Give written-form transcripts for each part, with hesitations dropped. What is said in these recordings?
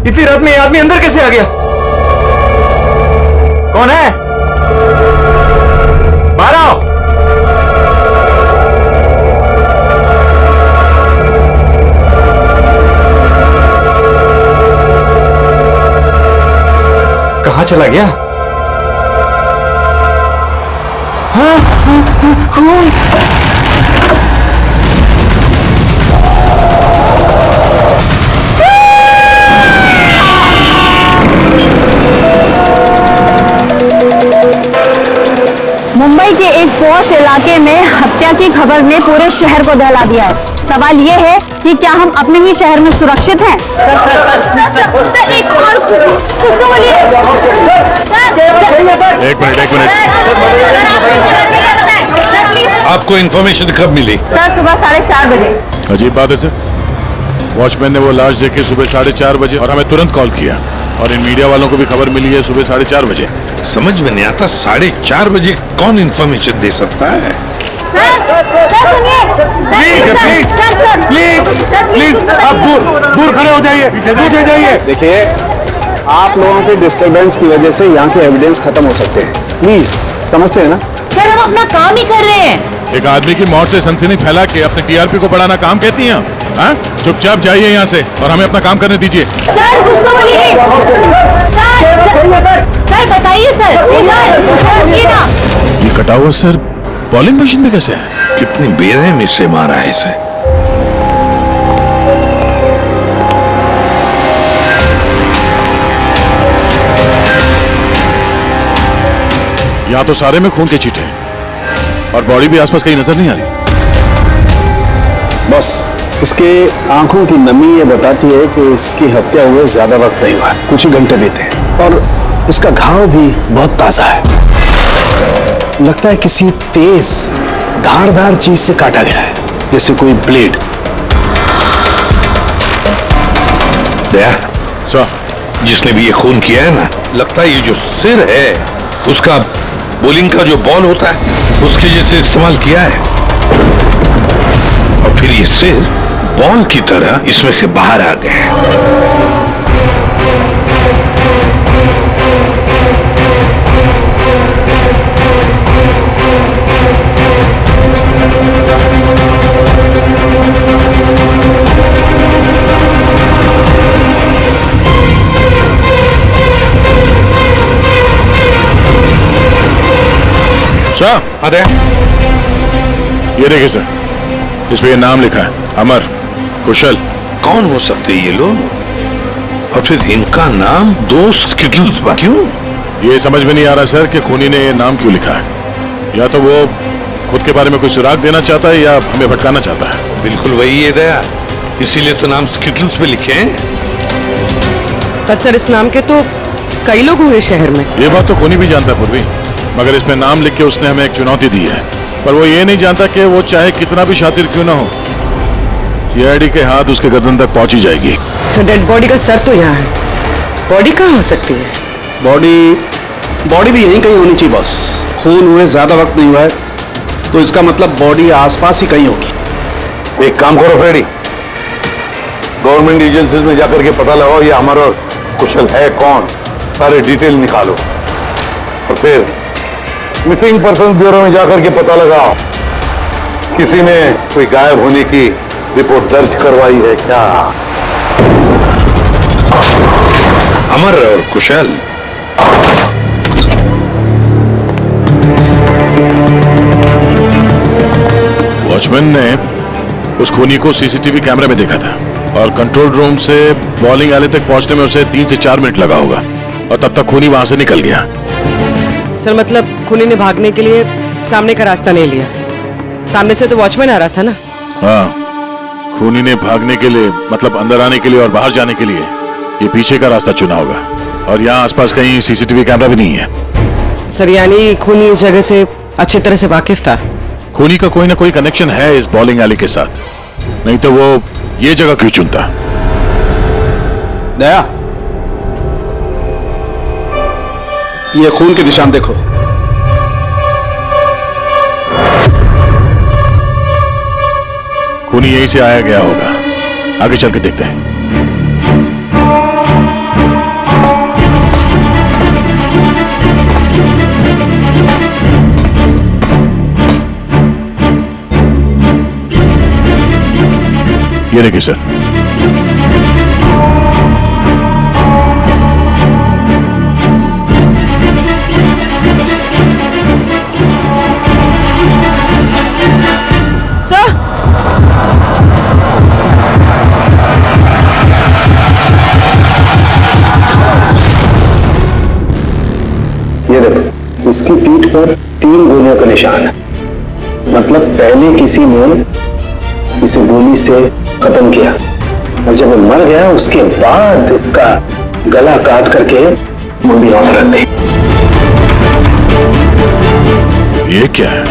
इतनी रात में ये आदमी अंदर कैसे आ गया? कौन है? बाहर आओ। कहाँ चला गया? खून! मुंबई के एक पॉश इलाके में हत्या की खबर ने पूरे शहर को दहला दिया है। सवाल ये है कि क्या हम अपने ही शहर में सुरक्षित हैं? सर, एक और कुछ तो बोलिए। एक मिनट। आपको इन्फॉर्मेशन कब मिली? सर, सुबह 4:30 बजे। अजीब बात है सर। वॉचमैन ने वो लाश देखी सुबह 4:30 बजे और हमें तुरंत कॉल किया, और इन मीडिया वालों को भी खबर मिली है सुबह 4:30 बजे। समझ में नहीं आता 4:30 बजे कौन इन्फॉर्मेशन दे सकता है? प्लीज आप दूर खड़े हो जाइए, दूर जाइए। देखिए, आप लोगों के डिस्टरबेंस की वजह से यहाँ के एविडेंस खत्म हो सकते हैं। प्लीज, समझते हैं ना? सर, हम अपना काम ही कर रहे हैं। एक आदमी की मौत से सनसनी फैला के अपने टीआरपी को बढ़ाना काम कहती हैं? हाँ? चुपचाप जाइए यहाँ से और हमें अपना काम करने दीजिए। सर, कुछ तो बोलिए। सर, बताइए सर। ये कटा हुआ सर बॉलिंग मशीन में कैसे है? कितनी बेरहमी से मारा है इसे। यहाँ तो सारे में खून के छींटे हैं और बॉडी भी आसपास कहीं नजर नहीं आ रही। बस इसके आंखों की नमी ये बताती है कि इसकी हत्या हुए ज्यादा वक्त नहीं हुआ, कुछ ही घंटे बीते हैं, और इसका घाव भी बहुत ताजा है। लगता है किसी तेज धारदार चीज से काटा गया है, जैसे कोई ब्लेड। दया सर, जिसने भी ये खून किया है ना, लगता है ये जो सिर है उसका बॉलिंग का जो बॉल होता है उसके जैसे इस्तेमाल किया है, और फिर ये सिर बॉल की तरह इसमें से बाहर आ गया है। सर, अरे ये देखिए सर, इस पे ये नाम लिखा है, अमर कुशल। कौन हो सकते हैं ये लोग, और फिर इनका नाम दोस्त स्किटल्स पर क्यों? ये समझ में नहीं आ रहा सर कि खूनी ने ये नाम क्यों लिखा है। या तो वो खुद के बारे में कोई सुराग देना चाहता है या हमें भटकाना चाहता है। बिल्कुल वही है दया, इसीलिए तो नाम स्किटल्स पे लिखे हैं। पर सर, इस नाम के तो कई लोग हुए शहर में। ये बात तो खूनी भी जानता है पूर्वी, मगर इसमें नाम लिख के उसने हमें एक चुनौती दी है। पर वो ये नहीं जानता कि वो चाहे कितना भी शातिर क्यों ना हो, सीआईडी के हाथ उसके गर्दन तक पहुंच ही जाएगी। सर, डेड बॉडी का सर तो यहाँ है, बॉडी कहाँ हो सकती है? बॉडी भी यहीं कहीं होनी चाहिए बॉस। खून हुए ज्यादा वक्त नहीं हुआ है, तो इसका मतलब बॉडी आसपास ही कहीं होगी। एक काम करो फ्रेडी, गवर्नमेंट एजेंसीज में जाकर के पता लगाओ ये अमर और कुशल है कौन, सारे डिटेल निकालो, और फिर मिसिंग पर्सन ब्यूरो में जाकर के पता लगाओ किसी ने कोई गायब होने की रिपोर्ट दर्ज करवाई है क्या। अमर और कुशल, वॉचमैन ने उस खूनी को सीसीटीवी कैमरे में देखा था, और कंट्रोल रूम से बॉलिंग एली तक पहुंचने में उसे 3 से 4 मिनट लगा होगा, और तब तक खूनी वहां से निकल गया। सर, मतलब खूनी ने भागने के लिए सामने का रास्ता नहीं लिया, सामने से तो वॉचमैन आ रहा था ना। हाँ, खूनी ने भागने के लिए, मतलब अंदर आने के लिए और बाहर जाने के लिए, ये पीछे का रास्ता चुना होगा, और यहाँ आसपास कहीं सीसीटीवी कैमरा भी नहीं है। सर, यानी खूनी इस जगह से अच्छी तरह से वाकिफ था। खूनी का कोई ना कोई कनेक्शन है इस बॉलिंग एली के साथ, नहीं तो वो ये जगह क्यों चुनता। दया, ये खून के निशान देखो। खूनी यहीं से आया गया होगा, आगे चल के देखते हैं। ये देखिए सर। सर ये देखो, इसकी पीठ पर 3 गोलियों का निशान है। मतलब पहले किसी ने इसे गोली से खत्म किया और जब वो मर गया उसके बाद इसका गला काट करके मुंडी और रख दी। ये क्या है?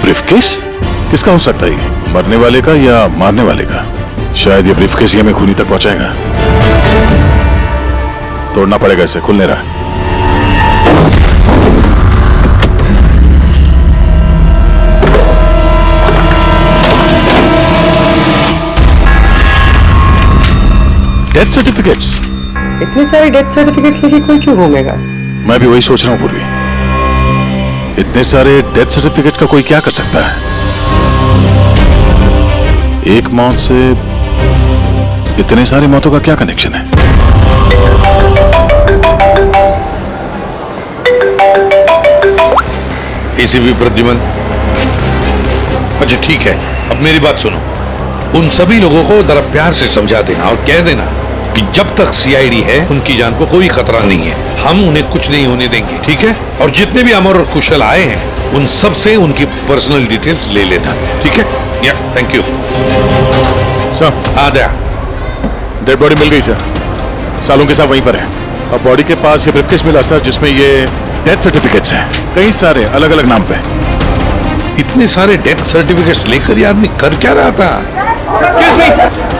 ब्रीफकेस? किसका हो सकता है ये? मरने वाले का या मारने वाले का? शायद ये ब्रीफकेस ही हमें खूनी तक पहुंचाएगा। तोड़ना पड़ेगा इसे, खुल नहीं रहा। Death certificates. इतने सारे डेथ सर्टिफिकेट लेके कोई क्यों घूमेगा? मैं भी वही सोच रहा हूं पूर्वी। इतने सारे डेथ सर्टिफिकेट का कोई क्या कर सकता है? एक मौत से इतने सारी मौतों का क्या कनेक्शन है? एसीपी प्रद्युमन, अच्छा ठीक है, अब मेरी बात सुनो। उन सभी लोगों को जरा प्यार से समझा देना और कह देना कि जब तक सीआईडी है उनकी जान को कोई खतरा नहीं है, हम उन्हें कुछ नहीं होने देंगे, ठीक है? और जितने भी अमर और कुशल आए हैं उन सब से उनकी पर्सनल डिटेल्स ले लेना, ठीक है? या थैंक यू सर। हाँ दया, डेड बॉडी मिल गई सर, सालों के साथ वहीं पर है। और बॉडी के पास ये ब्रीफकेस मिला सर, जिसमें ये डेथ सर्टिफिकेट्स हैं, कई सारे अलग अलग नाम पे। इतने सारे डेथ सर्टिफिकेट्स लेकर ये आदमी कर क्या रहा था?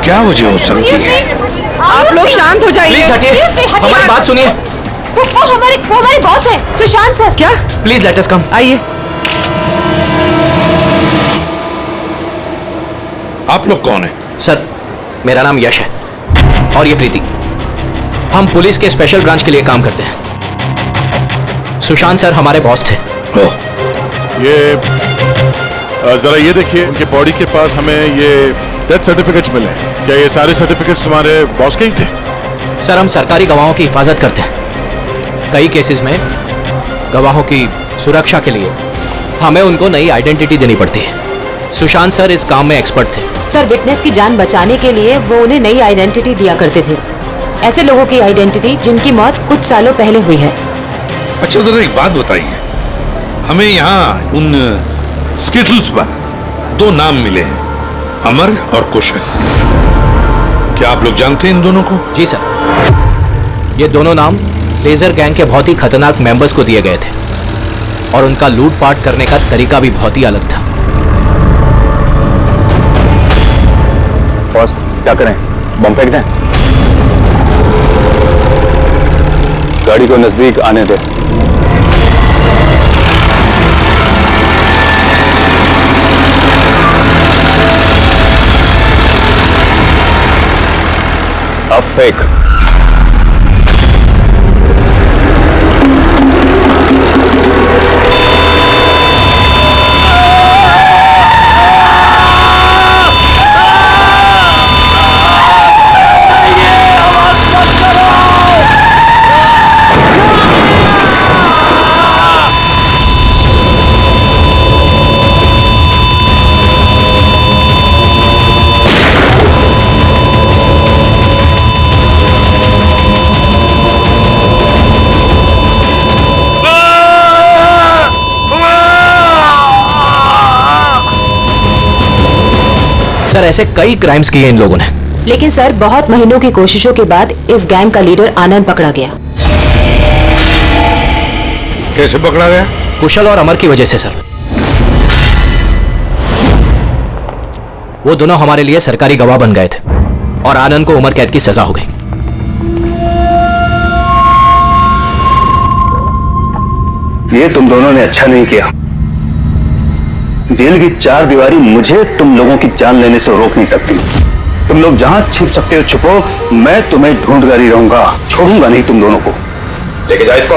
क्या वजह हो सकती है? आप लोग शांत हो जाइए। प्लीज हटिए, हमारी बात सुनिए। वो हमारे बॉस है, सुशांत सर। क्या? प्लीज लेट अस कम। आइए। आप लोग कौन है? सर, मेरा नाम यश है और ये प्रीति। हम पुलिस के स्पेशल ब्रांच के लिए काम करते हैं। सुशांत सर हमारे बॉस थे। ओह, ये जरा ये देखिए, उनके बॉडी के पास हमें ये डेथ सर्टिफिकेट्स मिले हैं। क्या ये सारे सर्टिफिकेट्स तुम्हारे बॉस के ही थे? सर, हम सरकारी गवाहों की हिफाजत करते हैं। कई केसेस में गवाहों की सुरक्षा के लिए हमें उनको नई आइडेंटिटी देनी पड़ती है। सुशांत सर इस काम में एक्सपर्ट थे। सर, विटनेस की जान बचाने के लिए वो उन्हें नई आइडेंटिटी दिया करते थे। ऐसे लोगों की आइडेंटिटी जिनकी मौत कुछ सालों पहले हुई है। अच्छा जरा एक बात बताइए, हमें यहाँ उन स्किटल्स पर 2 नाम मिले हैं, अमर और कुशल। क्या आप लोग जानते हैं इन दोनों को? जी सर, ये दोनों नाम लेजर गैंग के बहुत ही खतरनाक मेंबर्स को दिए गए थे और उनका लूटपाट करने का तरीका भी बहुत ही अलग था। बॉस, क्या करें? बम फेंक दें? गाड़ी को नजदीक आने दे। अब फेंक। सर, ऐसे कई क्राइम्स किए इन लोगों ने। लेकिन सर, बहुत महीनों की कोशिशों के बाद इस गैंग का लीडर आनंद पकड़ा गया। कैसे पकड़ा गया? कुशल और अमर की वजह से सर। वो दोनों हमारे लिए सरकारी गवाह बन गए थे और आनंद को उम्र कैद की सजा हो गई। ये तुम दोनों ने अच्छा नहीं किया। जेल की 4 दीवारी मुझे तुम लोगों की जान लेने से रोक नहीं सकती। तुम लोग जहां छिप सकते हो छुपो, मैं तुम्हें ढूंढ कर ही रहूंगा, छोड़ूंगा नहीं तुम दोनों को। लेके जाओ इसको।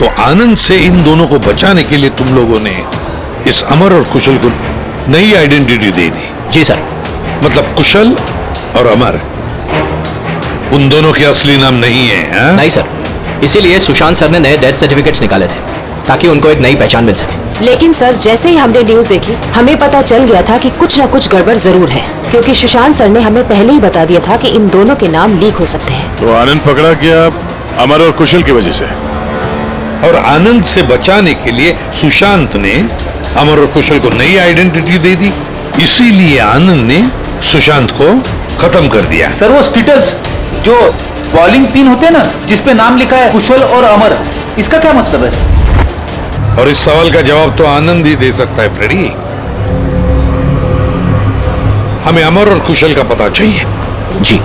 तो आनंद से इन दोनों को बचाने के लिए तुम लोगों ने इस अमर और कुशल को नई आइडेंटिटी दे दी। जी सर। मतलब कुशल और अमर उन दोनों के असली नाम नहीं है, हाँ? नहीं सर, इसीलिए सुशांत सर ने नए डेथ सर्टिफिकेट्स निकाले थे ताकि उनको एक नई पहचान मिल सके। लेकिन सर, जैसे ही हमने न्यूज देखी हमें पता चल गया था कि कुछ न कुछ गड़बड़ जरूर है, क्योंकि सुशांत सर ने हमें पहले ही बता दिया था कि इन दोनों के नाम लीक हो सकते हैं। तो आनंद पकड़ा गया अमर और कुशल की वजह से, और आनंद से बचाने के लिए सुशांत ने अमर और कुशल को नई आइडेंटिटी दे दी। इसीलिए आनंद ने सुशांत को खत्म कर दिया। सर वो स्टेटस जो बॉलिंग 3 होते हैं ना, जिसपे नाम लिखा है कुशल और अमर, इसका क्या मतलब है? और इस सवाल का जवाब तो आनंद ही दे सकता है फ्रेडी। हमें अमर और कुशल का पता चाहिए। जी।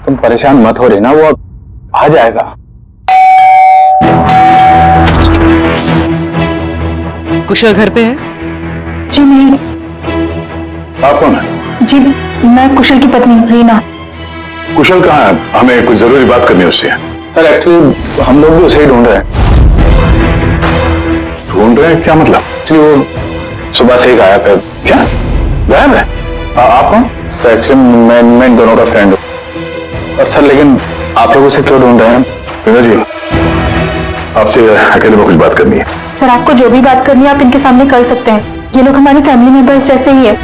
तुम परेशान मत हो रही ना, वो अब आ जाएगा। कुशल घर पे है? जी नहीं। आप कौन है? जी मैं कुशल की पत्नी रीना। कुशल कहाँ है? हमें कुछ जरूरी बात करनी है उससे। सर एक्चुअली हम लोग भी उसे ही ढूंढ रहे हैं। ढूंढ रहे हैं क्या मतलब? एक्चुअली वो सुबह से ही गायब है। क्या गायब है? आप कौन? सर एक्चुअली मैं इन दोनों का फ्रेंड हूँ। सर लेकिन आप लोग उसे क्यों ढूंढ रहे हैं? रीना जी, आपसे अकेले में कुछ बात करनी है। सर आपको जो भी बात करनी है आप इनके सामने कर सकते हैं, ये लोग हमारे फैमिली मेंबर्स जैसे ही है।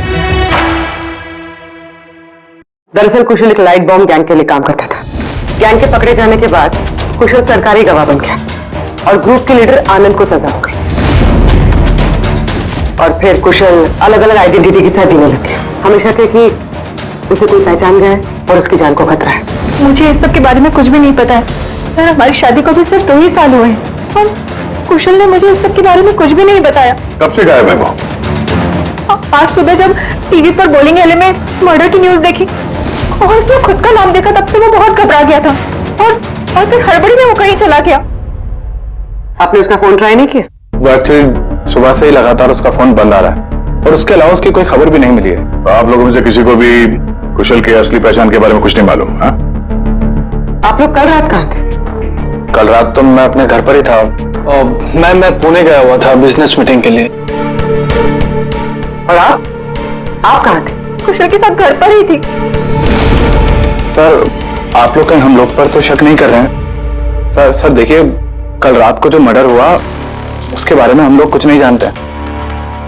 दरअसल कुशल एक लाइट बॉम्ब गैंग के लिए काम करता था। गैंग के पकड़े जाने के बाद कुशल सरकारी गवाह बन गया और ग्रुप के लीडर आनंद को सजा हो गई। और फिर कुशल अलग अलग आइडेंटिटी के साथ जीने लग गया। हमें शक है कि उसे कोई पहचान गया है और उसकी जान को खतरा है। मुझे इस सब के बारे में कुछ भी नहीं पता है सर। हमारी शादी को भी सिर्फ 2 ही साल हुए हैं और कुशल ने मुझे इस सब के बारे में कुछ भी नहीं बताया। कब से गायब है वो? आज सुबह जब टीवी पर बॉलिंग एले में मर्डर की न्यूज देखी और उसने खुद का नाम देखा, तब से वो बहुत घबरा गया था और फिर हड़बड़ी में वो कहीं चला गया। आपने उसका फोन ट्राई नहीं किया? वो एक्चुअली सुबह से ही लगातार उसका फोन बंद आ रहा है और उसके अलावा उसकी कोई खबर भी नहीं मिली है। तो आप लोगों में से किसी को भी कुशल के असली पहचान के बारे में कुछ नहीं मालूम? हाँ? आप लोग कल रात कहाँ थे? कल रात तो मैं अपने घर पर ही था और मैं पुणे गया हुआ था बिजनेस मीटिंग के लिए। और आप कहाँ थे? कुशल के साथ घर पर ही थी। सर आप लोग कहीं हम लोग पर तो शक नहीं कर रहे हैं? सर देखिए, कल रात को जो मर्डर हुआ उसके बारे में हम लोग कुछ नहीं जानते।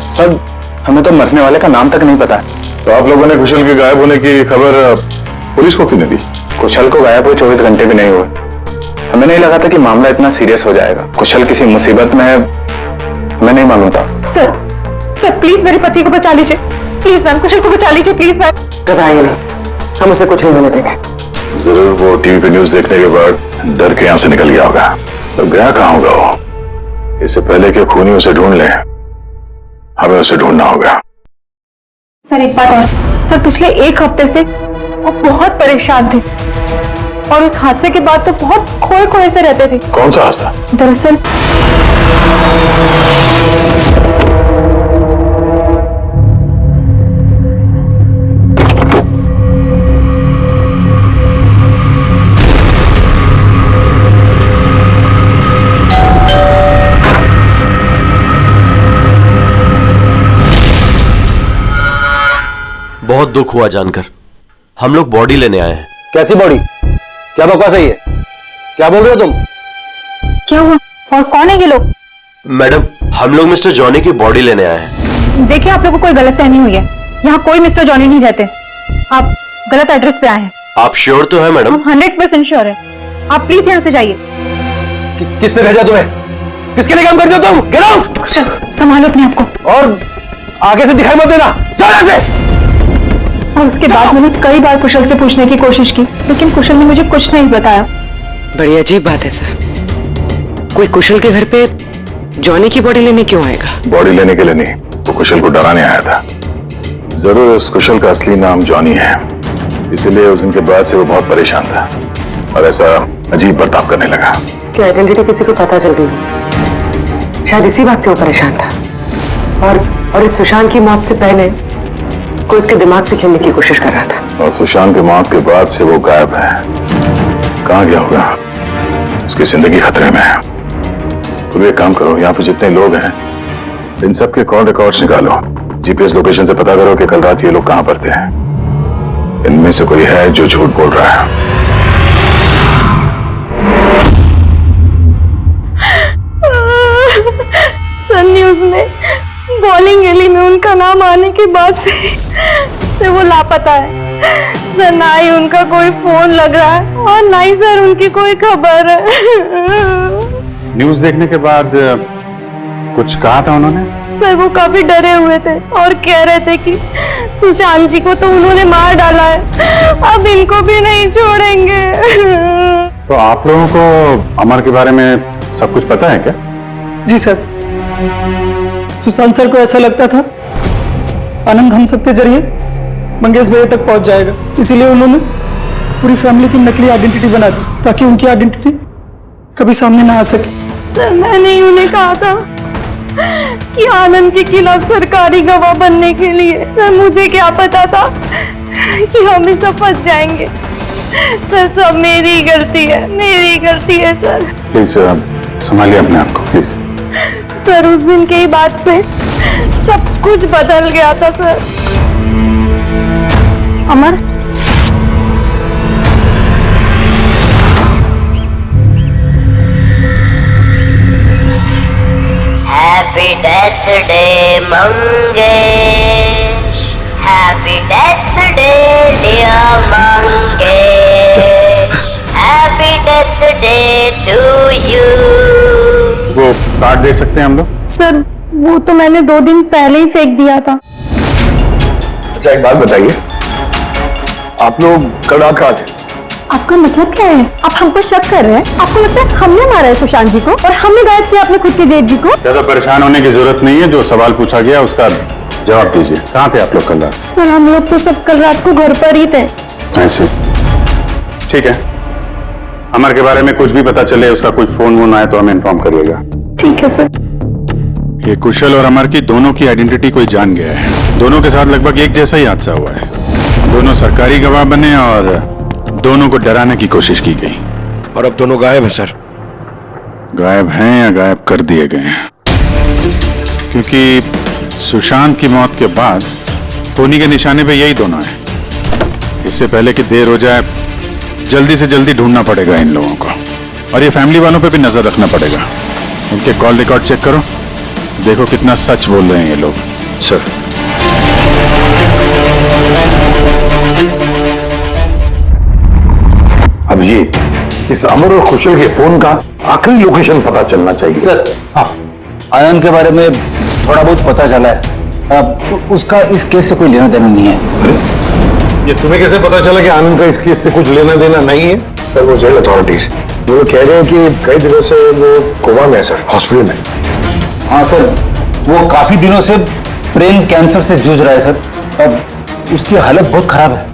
सर हमें तो मरने वाले का नाम तक नहीं पता है। तो आप लोगों ने कुशल के गायब होने की खबर पुलिस को क्यों नहीं दी? कुशल को गायब हुए 24 घंटे भी नहीं हुए। हमें नहीं लगा था कि मामला इतना सीरियस हो जाएगा। कुशल किसी मुसीबत में है, हमें नहीं मालूम था। सर प्लीज मेरे पति को बचा लीजिए। प्लीज मैम, कुशल को बचा लीजिए प्लीज मैम। घबराइए नहीं, हम उसे कुछ नहीं होने देंगे। जरूर वो टीवी पे न्यूज देखने के बाद डर के यहाँ से निकल गया होगा। तो गया कहाँ होगा वो? इससे पहले कि खूनी उसे ढूंढ ले, हमें उसे ढूंढना होगा। सर एक बात और, सर पिछले 1 हफ्ते से वो बहुत परेशान थे और उस हादसे के बाद तो बहुत खोए खोए से रहते थे। कौन सा हादसा? दरअसल बहुत दुख हुआ जानकर। हम लोग बॉडी लेने आए हैं। कैसी बॉडी? क्या बकवास है ये? क्या बोल रहे हो तुम? क्या हुआ और कौन है ये लोग? मैडम, हम लोग मिस्टर जॉनी की बॉडी लेने आए हैं। देखिए आप लोगों को कोई गलतफहमी हुई है। यहाँ कोई मिस्टर जॉनी नहीं रहते। आप गलत एड्रेस पे आए हैं। आप श्योर तो है मैडम? 100% श्योर है। आप प्लीज यहाँ से जाइए। किसने भेजा तुम्हें? किसके लिए काम करते हो तुम? Get out! संभालो अपने आप को और आगे से दिखाई मत देना। जाओ यहाँ से। और उसके बाद मैंने कई बार कुशल से पूछने की कोशिश की, लेकिन कुशल ने मुझे कुछ नहीं बताया। बड़ी अजीब बात है सर। कोई कुशल के घर पे जॉनी की बॉडी लेने क्यों आएगा? बॉडी लेने के लिए नहीं, वो कुशल को डराने आया था। जरूर इस कुशल का असली नाम जॉनी है, इसीलिए उस दिन के बाद से वो बहुत परेशान था और ऐसा अजीब बर्ताव करने लगा। कि आइडेंटिटी किसी को पता चल गई, शायद इसी बात से वो परेशान था। और इस सुशांत की मौत से पहले को उसके दिमाग से खेलने की कोशिश कर रहा था। और सुशांत के मौत के बाद से वो गायब है। कहाँ गया होगा? उसकी जिंदगी खतरे में है। तो एक काम करो, यहाँ पे जितने लोग हैं इन सब के कॉल रिकॉर्ड्स निकालो, जीपीएस लोकेशन से पता करो कि कल रात ये लोग कहाँ पर थे। इनमें से कोई है जो झूठ बोल रहा है। सर न्यूज में बॉलिंग गली में उनका नाम आने के बाद से वो लापता है सर। ना ही उनका कोई फोन लग रहा है और ना ही सर उनकी कोई खबर है। न्यूज देखने के बाद कुछ कहा था उन्होंने? सर वो काफी डरे हुए थे और कह रहे थे कि सुशांत जी को तो उन्होंने मार डाला है, अब इनको भी नहीं छोड़ेंगे। तो आप लोगों को अमर के बारे में सब कुछ पता है क्या? जी सर, सुशांत सर को ऐसा लगता था आनंद हम सबके जरिए मंगेश भैया तक पहुंच जाएगा, इसीलिए उन्होंने पूरी फैमिली की नकली आइडेंटिटी बना दी ताकि उनकी आइडेंटिटी कभी सामने ना आ सके। सर मैंने ही उन्हें कहा था कि आनंद के खिलाफ सरकारी गवाह बनने के लिए। सर मुझे क्या पता था कि हम इस सब फंस जाएंगे। सर सब मेरी गलती है, मेरी गलती है सर। प्लीज संभालिए अपने आप को प्लीज। सर उस दिन के ही बाद से सब कुछ बदल गया था sir. Amar happy death day Mangesh, happy death day dear Mangesh, happy death day to you. वो कार्ड दे सकते हैं हम लोग? सर वो तो मैंने 2 दिन पहले ही फेंक दिया था। अच्छा एक बात बताइए, आप लोग कल रात कहाँ थे? आपका मतलब क्या है? आप हम पर शक कर रहे हैं? आपको लगता है हमने मारा है सुशांत जी को और हमने गायब किया अपने खुद के जेठ जी को? ज्यादा परेशान होने की जरूरत नहीं है, जो सवाल पूछा गया उसका जवाब दीजिए। कहाँ थे आप लोग कल रात? सर हम लोग तो सब कल रात को घर पर ही थे। ऐसे ठीक है, अमर के बारे में कुछ भी पता चले, उसका कोई फोन वोन आए तो हमें इन्फॉर्म करिएगा। ठीक है सर। ये कुशल और अमर की दोनों की आइडेंटिटी कोई जान गया है। दोनों के साथ लगभग एक जैसा ही हादसा हुआ है। दोनों सरकारी गवाह बने और दोनों को डराने की कोशिश की गई। और अब दोनों गायब है सर। गायब हैं या गायब कर दिए गए हैं? क्योंकि सुशांत की मौत के बाद खूनी के निशाने पे यही दोनों हैं। इससे पहले कि देर हो जाए जल्दी से जल्दी ढूंढना पड़ेगा इन लोगों को, और ये फैमिली वालों पे भी नजर रखना पड़ेगा। उनके कॉल रिकॉर्ड चेक करो, देखो कितना सच बोल रहे हैं ये लोग। सर अभिजीत, इस अमर और कुशल के फोन का आखिरी लोकेशन पता चलना चाहिए। सर हाँ, आनंद के बारे में थोड़ा बहुत पता चला है। अब उसका इस केस से कोई लेना देना नहीं है। ये तुम्हें कैसे पता चला कि आनंद का इस केस से कुछ लेना देना नहीं है? सर वो जेल अथॉरिटीज वो कह रहे हैं कि कई दिनों से वो कोमा में है सर, हॉस्पिटल में। हाँ सर, वो काफी दिनों से ब्रेन कैंसर से जूझ रहा है सर। अब उसकी हालत बहुत खराब है।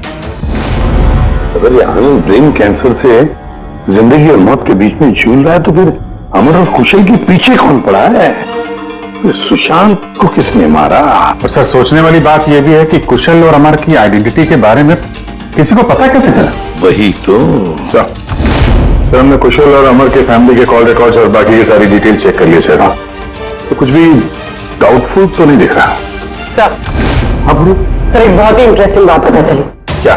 अगर ये आनंद ब्रेन कैंसर से जिंदगी और मौत के बीच में झूल रहा है तो फिर अमर और कुशल के पीछे कौन पड़ा है? फिर सुशांत को किसने मारा? और सर सोचने वाली बात यह भी है कि कुशल और अमर की आइडेंटिटी के बारे में किसी को पता कैसे चला? वही तो सर हमने कुशल और अमर के फैमिली के कॉल रिकॉर्ड्स और बाकी की सारी डिटेल चेक कर लिए सर। हाँ, तो कुछ भी डाउटफुल तो नहीं दिख रहा सर। हाँ बोलो सर एक बहुत ही इंटरेस्टिंग बात पता चली। क्या?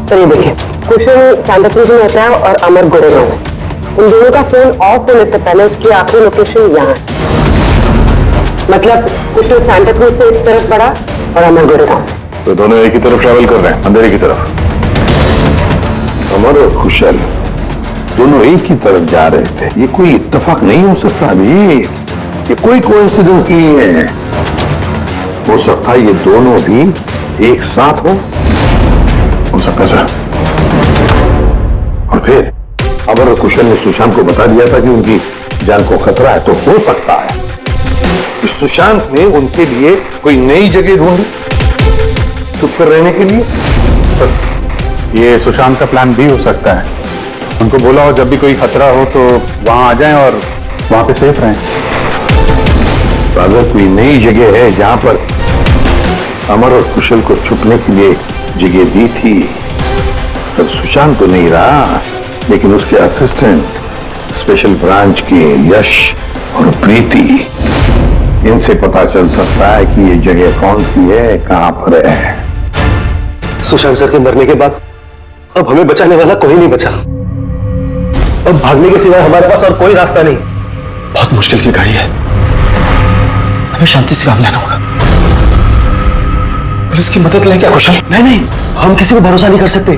सर ये देखिए, कुशल सांताक्रूज में होता है और अमर गोरेगांव में। उन दोनों का फोन ऑफ होने से पहले उसकी आखिरी लोकेशन यहाँ है। मतलब कुशल सांताक्रूज से इस तरफ बढ़ा और अमर गोरेगांव से। तो दोनों एक ही तरफ ट्रैवल कर रहे हैं, अंधेरे की तरफ। अमर और कुशल दोनों एक ही तरफ जा रहे थे। ये कोई इत्तेफाक नहीं हो सकता अभी, ये कोई कोइंसिडेंस नहीं है। हो सकता है ये दोनों भी एक साथ हो सकता है सर। और फिर अमर और कुशल ने सुशांत को बता दिया था कि उनकी जान को खतरा है, तो हो सकता है कि सुशांत ने उनके लिए कोई नई जगह ढूंढी चुप कर रहने के लिए। ये सुशांत का प्लान भी हो सकता है। उनको बोला हो जब भी कोई खतरा हो तो वहां आ जाएं और वहां पे सेफ रहें। तो अगर कोई नई जगह है जहां पर अमर और कुशल को छुपने के लिए जगह दी थी, तब सुशांत तो नहीं रहा, लेकिन उसके असिस्टेंट स्पेशल ब्रांच के यश और प्रीति, इनसे पता चल सकता है कि ये जगह कौन सी है, कहां पर है। सुशांत सर के मरने के बाद अब हमें बचाने वाला कोई नहीं बचा। अब भागने के सिवाय हमारे पास और कोई रास्ता नहीं। बहुत मुश्किल की घड़ी है, हमें शांति से काम लेना होगा। पुलिस की मदद लें क्या कुशल? नहीं, हम किसी को भरोसा नहीं कर सकते।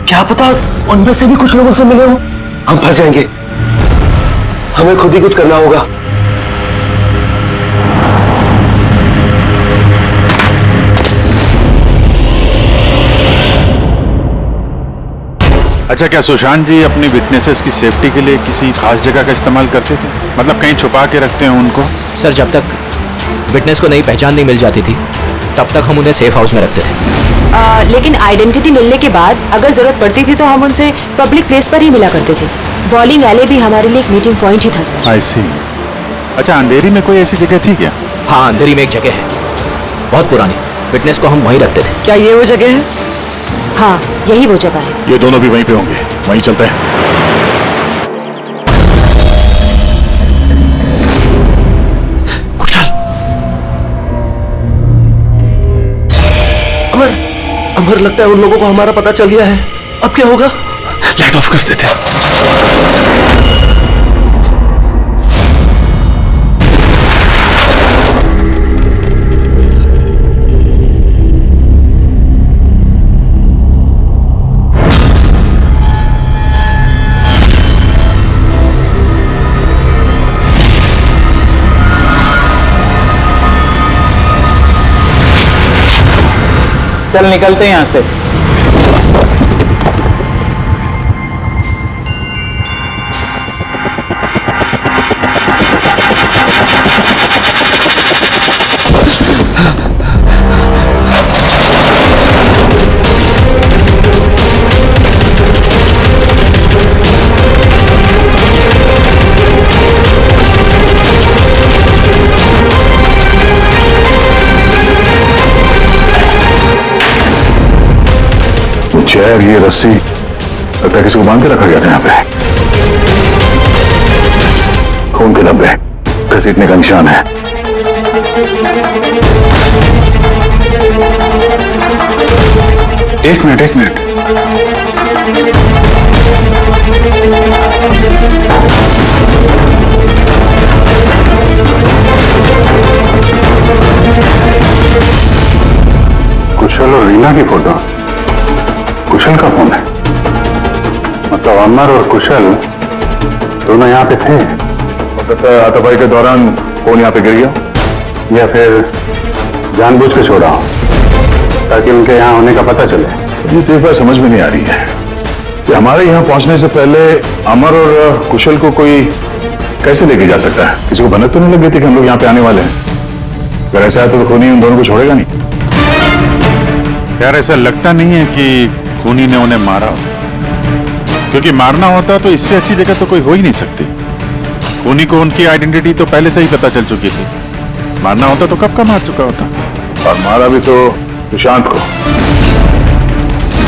क्या पता उनमें से भी कुछ लोगों से मिले हो, हम फंस जाएंगे। हमें खुद ही कुछ करना होगा। अच्छा, क्या सुशांत जी अपनी विटनेसेस की सेफ्टी के लिए किसी खास जगह का इस्तेमाल करते थे? मतलब कहीं छुपा के रखते हैं उनको? सर, जब तक विटनेस को नई पहचान नहीं मिल जाती थी तब तक हम उन्हें सेफ हाउस में रखते थे। लेकिन आइडेंटिटी मिलने के बाद अगर जरूरत पड़ती थी तो हम उनसे पब्लिक प्लेस पर ही मिला करते थे। बॉलिंग एले भी हमारे लिए एक मीटिंग पॉइंट ही था सर। आई सी। अच्छा, अंधेरी में कोई ऐसी जगह थी क्या? हाँ, अंधेरी में एक जगह है, बहुत पुरानी। विटनेस को हम वहीं रखते थे। क्या ये वो जगह है? हाँ, यही वो जगह है। ये दोनों भी वहीं पे होंगे, वहीं चलते हैं। अमर, लगता है उन लोगों को हमारा पता चल गया है। अब क्या होगा? लाइट ऑफ कर देते हैं। चल निकलते हैं यहाँ से। चेयर, ये रस्सी, लगता है किसी को बांध के रखा गया था यहाँ पे। खून के धब्बे, घसीटने का निशान है। एक मिनट। कुशल और रीना की फोटो। कुशल का फोन है, मतलब अमर और कुशल दोनों यहाँ पे थे। हो सकता है हाथापाई के दौरान फोन यहाँ पे गिर गया, या फिर जानबूझ के छोड़ा हो ताकि उनके यहाँ होने का पता चले। ये तो एक बात समझ में नहीं आ रही है कि हमारे यहाँ पहुंचने से पहले अमर और कुशल को कोई कैसे लेके जा सकता है? किसी को भनक तो नहीं लग गई थी कि हम लोग यहाँ पे आने वाले हैं? अगर ऐसा है तो खूनी उन दोनों को छोड़ेगा नहीं। यार, ऐसा लगता नहीं है कि खूनी ने उन्हें मारा हो, क्योंकि मारना होता तो इससे अच्छी जगह तो कोई हो ही नहीं सकती। खूनी को उनकी आइडेंटिटी तो पहले से ही पता चल चुकी थी। मारना होता तो कब का मार चुका होता। और मारा भी तो सुशांत को,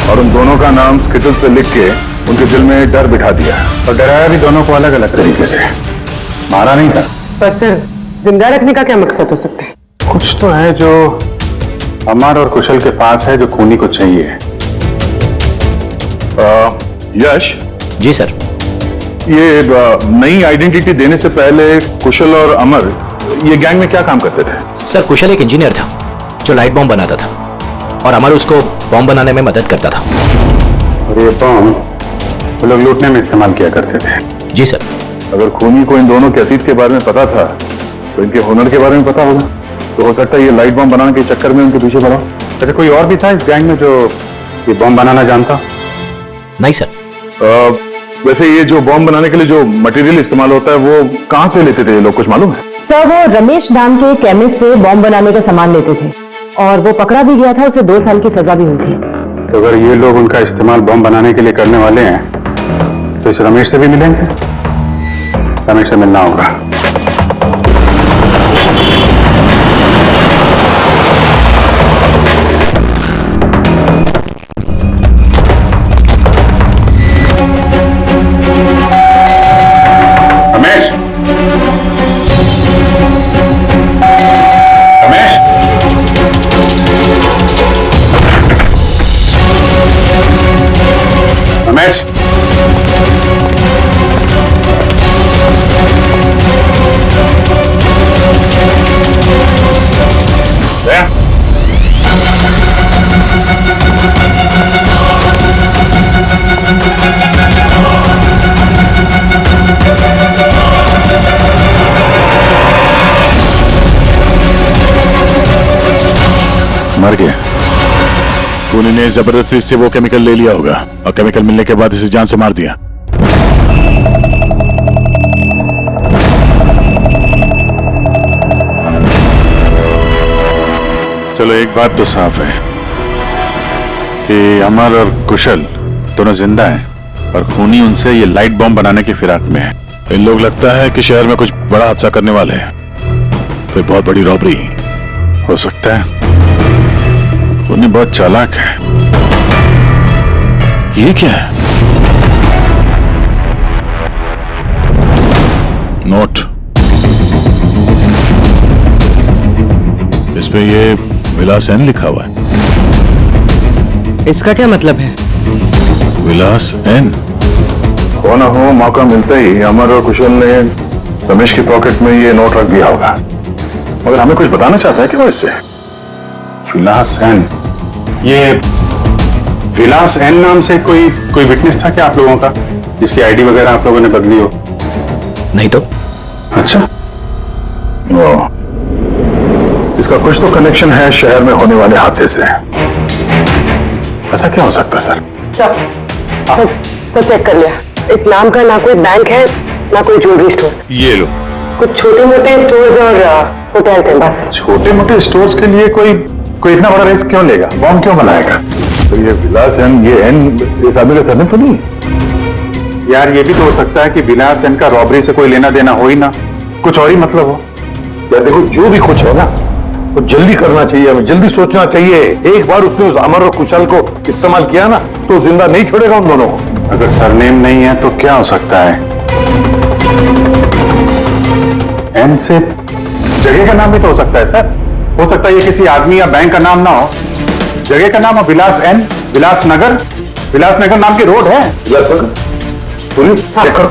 और उन दोनों का नाम स्किटल्स पे लिख के उनके दिल में डर बिठा दिया, और डराया भी दोनों को अलग अलग तरीके से। मारा नहीं था। पर सर, जिंदा रखने का क्या मकसद हो सकता है? कुछ तो है जो अमर और कुशल के पास है, जो खूनी को चाहिए। यश जी सर। ये नई आइडेंटिटी देने से पहले कुशल और अमर ये गैंग में क्या काम करते थे? सर, कुशल एक इंजीनियर था जो लाइट बॉम्ब बनाता था, और अमर उसको बॉम्ब बनाने में मदद करता था। और ये बॉम्ब वो लोग लूटने में इस्तेमाल किया करते थे। जी सर। अगर खूनी को इन दोनों के अतीत के बारे में पता था तो इनके हुनर के बारे में पता होगा, तो हो सकता है ये लाइट बॉम्ब बनाने के चक्कर में उनके पीछे पड़ा। अच्छा, कोई और भी था इस गैंग में जो ये बॉम्ब बनाना जानता? नहीं सर। वैसे ये जो बॉम्ब बनाने के लिए जो मटेरियल इस्तेमाल होता है वो कहाँ से लेते थे लोग, कुछ मालूम है? सर, वो रमेश नाम के केमिस्ट से बॉम्ब बनाने का सामान लेते थे, और वो पकड़ा भी गया था। उसे 2 साल की सजा भी हुई थी। तो अगर ये लोग उनका इस्तेमाल बॉम्ब बनाने के लिए करने वाले हैं तो इस रमेश से भी मिलेंगे। रमेश से मिलना होगा। मर गया। खूनी ने जबरदस्ती से वो केमिकल ले लिया होगा और केमिकल मिलने के बाद इसे जान से मार दिया। चलो एक बात तो साफ है कि अमर और कुशल दोनों जिंदा हैं और खूनी उनसे ये लाइट बॉम्ब बनाने की फिराक में है। इन लोग लगता है कि शहर में कुछ बड़ा हादसा करने वाले हैं, कोई बहुत बड़ी रॉबरी हो सकता है। खूनी बहुत चालाक है। ये क्या है? नोट, इस पे ये विलास एन लिखा हुआ है। इसका क्या मतलब है? विलास एन। हो ना हो, मौका मिलते ही अमर और कुशल ने रमेश की पॉकेट में ये नोट रख दिया होगा, मगर हमें कुछ बताना चाहता है कि वो इससे। विलास एन, ये विलास एन नाम से कोई विटनेस था क्या आप लोगों का, जिसकी आईडी वगैरह आप लोगों ने बदली हो? नहीं तो। अच्छा, वो इसका कुछ तो कनेक्शन है शहर में होने वाले हादसे से। ऐसा क्या हो सकता है सर? सर चेक कर लिया, इस नाम का ना कोई बैंक है ना कोई ज्वेलरी स्टोर। ये लो। कुछ छोटे मोटे स्टोर्स और होटल्स हैं बस। छोटे मोटे स्टोर्स के लिए कोई इतना बड़ा रिस्क क्यों लेगा? बॉम्ब क्यों बनाएगा? तो ये विलास एन, ये एन इस आदमी का सरनेम तो नहीं? यार ये भी तो हो सकता है कि विलास एन का रॉबरी से कोई लेना देना हो ही ना, कुछ और ही मतलब हो। यार देखो, जो भी कुछ है ना वो जल्दी करना चाहिए, हमें जल्दी सोचना चाहिए। एक बार उसने उस अमर और कुशल को इस्तेमाल किया ना तो जिंदा नहीं छोड़ेगा उन दोनों को। अगर सरनेम नहीं है तो क्या हो सकता है? एन से जगह का नाम भी तो हो सकता है सर। हो सकता है ये किसी आदमी या बैंक का नाम ना हो, जगह का नाम हो विलास एन, विलासनगर नाम की रोड है। पुलिस चेक करो।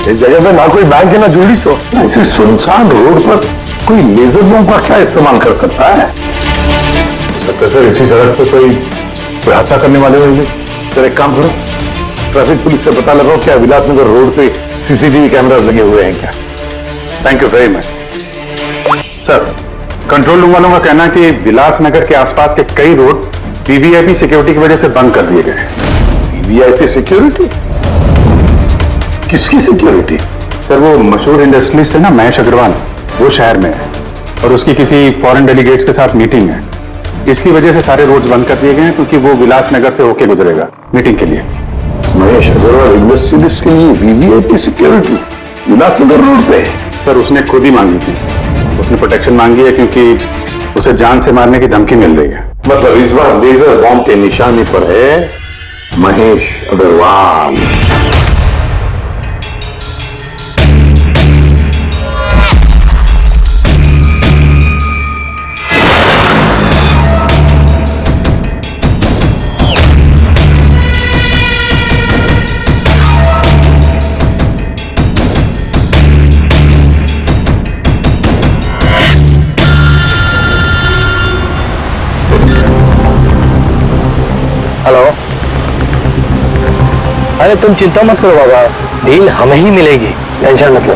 इस जगह पे ना कोई बैंक है ना ज्वेलरी शॉप। ऐसे सुनसान रोड पर कोई लेजर बम का क्या इस्तेमाल कर सकता है? हो सकता है सर इसी सड़क पे कोई हादसा करने वाले होंगे। सर एक काम करो, ट्रैफिक पुलिस से पता लगाओ क्या विलासनगर रोड पे सीसीटीवी कैमरास लगे हुए हैं क्या? Thank you very much sir. Control room वालों का कहना है कि विलासनगर के आसपास के कई रोड वीवीआईपी सिक्योरिटी की वजह से बंद कर दिए गए। VVIP security? किसकी सिक्योरिटी? सर वो मशहूर इंडस्ट्रियलिस्ट है ना महेश अग्रवाल, वो शहर में है और उसकी किसी फॉरेन डेलीगेट्स के साथ मीटिंग है। इसकी वजह से सारे रोड्स बंद कर दिए गए हैं क्योंकि वो विलासनगर से होके गुजरेगा मीटिंग के लिए। महेश अग्रवाल इंडस्ट्रियलिस्ट के लिए वीवीआईपी सिक्योरिटी विलासनगर रोड पे? सर उसने खुद ही मांगी थी, उसने प्रोटेक्शन मांगी है क्योंकि उसे जान से मारने की धमकी मिल रही है। मतलब इस बार लेजर बॉम्ब के निशाने पर है महेश अग्रवाल। हेलो। अरे तुम चिंता मत करो बाबा, डील हमें ही मिलेगी, टेंशन मत लो।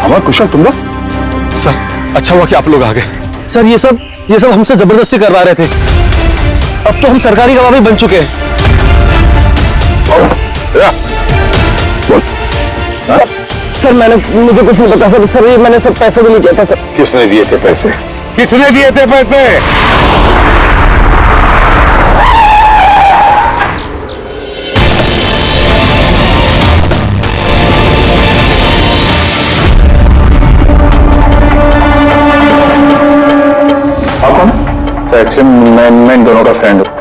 अमर कुशल तुम लोग? सर अच्छा हुआ कि आप लोग आ गए। सर ये सब हमसे जबरदस्ती करवा रहे थे। अब तो हम सरकारी गवाह भी बन चुके हैं। सर मुझे कुछ नहीं पता सर ये मैंने सब पैसे भी नहीं किया था सर। किसने दिए थे पैसे? किसने दिए थे पैसे? आप कौन? सर एक्चुअली मैं इन दोनों का फ्रेंड हूँ।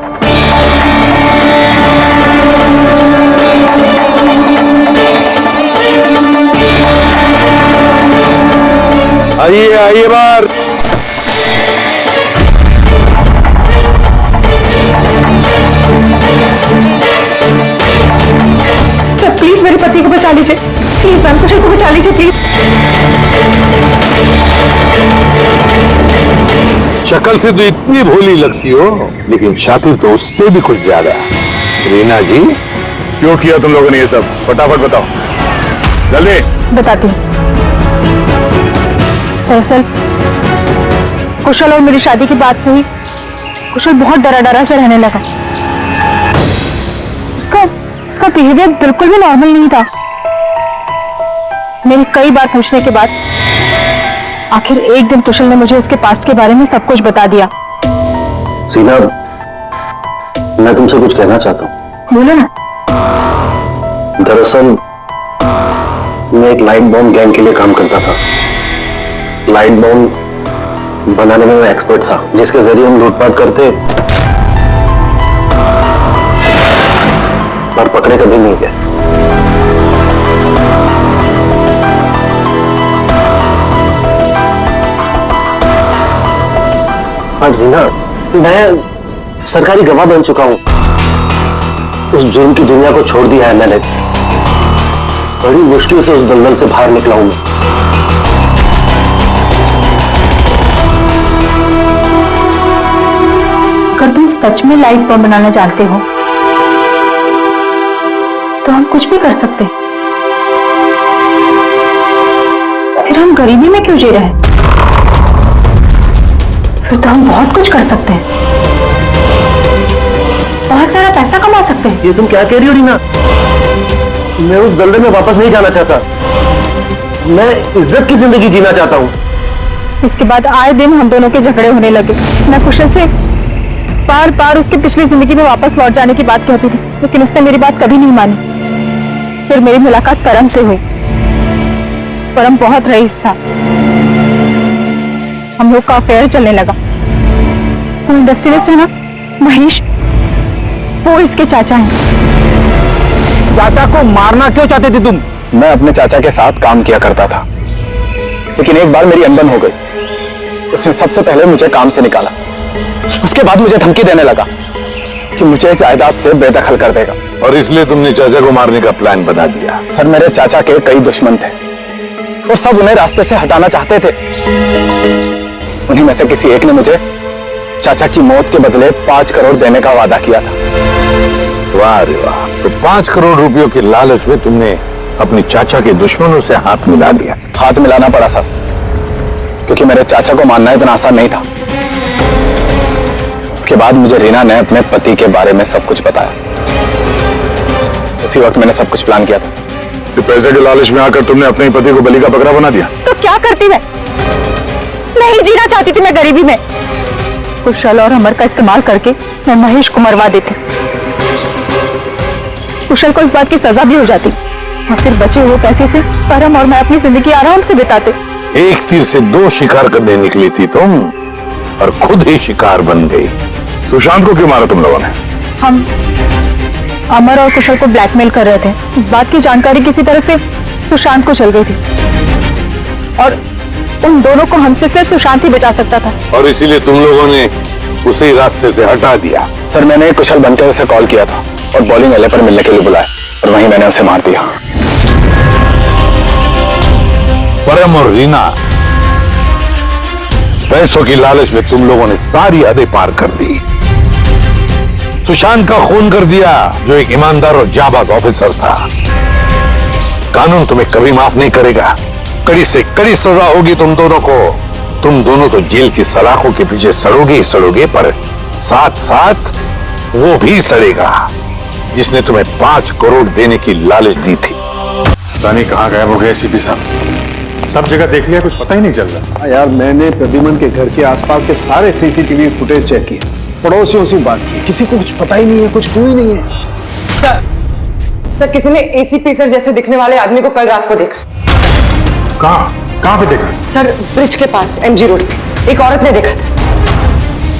आइए बाहर। सर प्लीज मेरे पति को बचा लीजिए, प्लीज मैम कुशल को बचा लीजिए प्लीज। शक्ल से तो इतनी भोली लगती हो, लेकिन शातिर तो उससे भी कुछ ज्यादा। रीना जी, क्यों किया तुम लोगों ने ये सब? फटाफट बताओ, जल्दी। बताती हूँ। दरअसल कुशल और मेरी शादी की बात से ही कुशल बहुत डरा से रहने लगा। उसका बिहेवियर बिल्कुल भी नॉर्मल नहीं था। मेरे कई बार पूछने के बाद आखिर एक दिन कुशल ने मुझे उसके पास्ट के बारे में सब कुछ बता दिया। रीना, मैं तुमसे कुछ कहना चाहता हूँ। बोलो ना। दरअसल मैं एक लाइट बॉम्ब गैंग के लिए काम करता था। लाइट बॉम्ब बनाने में मैं एक्सपर्ट था, जिसके जरिए हम लूटपाट करते पर पकड़े कभी नहीं गए। हाँ रीना, मैं सरकारी गवाह बन चुका हूं। उस जुर्म की दुनिया को छोड़ दिया है मैंने। बड़ी मुश्किल से उस दलदल से बाहर निकला हूं मैं। अगर तुम सच में लाइट बम बनाना जानते हो तो हम कुछ भी कर सकते हैं। फिर हम गरीबी में क्यों जी रहे हैं? फिर तो हम बहुत कुछ कर सकते हैं, बहुत सारा पैसा कमा सकते हैं। ये तुम क्या कह रही हो रीना? मैं उस दलदल में वापस नहीं जाना चाहता। मैं इज्जत की जिंदगी जीना चाहता हूँ। इसके बाद आए दिन हम दोनों के झगड़े होने लगे। मैं कुशल से बार बार उसकी पिछली जिंदगी में वापस लौट जाने की बात कहती थी, लेकिन उसने मेरी बात कभी नहीं मानी। फिर मेरी मुलाकात परम से हुई। परम बहुत रईस था। हम लोग का अफेयर चलने लगा। वो इंडस्ट्रियलिस्ट है ना, महेश, वो इसके चाचा हैं। चाचा को मारना क्यों चाहते थे तुम? मैं अपने चाचा के साथ काम किया करता था, लेकिन एक बार मेरी अनबन हो गई। उसने सबसे पहले मुझे काम से निकाला। उसके बाद मुझे धमकी देने लगा कि मुझे जायदाद से बेदखल कर देगा। और इसलिए तुमने चाचा को मारने का प्लान बना दिया? सर मेरे चाचा के कई दुश्मन थे और सब उन्हें रास्ते से हटाना चाहते थे। उन्हीं में से किसी एक ने मुझे चाचा की मौत के बदले 5 करोड़ देने का वादा किया था। वाह रे वाह! तो 5 करोड़ रुपयों के लालच में तुमने अपने चाचा के दुश्मनों से हाथ मिला लिया। हाथ मिलाना पड़ा सर, क्योंकि मेरे चाचा को मारना इतना आसान नहीं था। उसके बाद मुझे रीना ने अपने पति के बारे में सब कुछ बताया। उसी वक्त मैंने सब कुछ प्लान किया था सर। तो पैसे के लालच में आकर तुमने अपने पति को बलि का बकरा बना दिया। तो क्या करती मैं? नहीं जीना चाहती थी मैं गरीबी में। कुशल और अमर का इस्तेमाल करके मैं महेश को मरवा देती। कुशल को इस बात की सजा भी हो जाती और फिर बचे हुए पैसे से परम और मैं अपनी जिंदगी आराम से बिताते। एक तीर से 2 शिकार करने निकली थी तुम और खुद ही शिकार बन गई। सुशांत को क्यों मारा तुम लोगों ने? हम अमर और कुशल को ब्लैकमेल कर रहे थे। इस बात की जानकारी किसी तरह से सुशांत को चल गई थी और उन दोनों को हमसे सिर्फ सुशांत ही बचा सकता था। और इसीलिए तुम लोगों ने उसे रास्ते से हटा दिया। सर मैंने कुशल बनकर उसे कॉल किया था और बॉलिंग एले पर मिलने के लिए बुलाया और वहीं मैंने उसे मार दिया। परम और रीना, पैसों की लालच में तुम लोगों ने सारी हदें पार कर दी। सुशांत का खून कर दिया, जो एक ईमानदार और जाबाज ऑफिसर था। कानून तुम्हें कभी माफ नहीं करेगा। कड़ी से कड़ी सजा होगी तुम दोनों को। तुम दोनों तो जेल की सलाखों के पीछे सड़ोगे ही सड़ोगे, पर साथ साथ वो भी सड़ेगा जिसने तुम्हें 5 करोड़ देने की लालच दी थी। रानी कहाँ गायब हो गए एसीपी साहब? सब जगह देख लिया, कुछ पता ही नहीं चल रहा। यार मैंने प्रद्युमन के घर के आसपास के सारे सीसीटीवी फुटेज चेक किए, पड़ोसियों से बात की, किसी को कुछ पता ही नहीं है, कुछ क्लू ही नहीं है। सर किसी ने एसीपी सर जैसे दिखने वाले आदमी को कल रात को देखा। कहाँ पे देखा? सर ब्रिज के पास एमजी रोड पे एक औरत ने देखा था।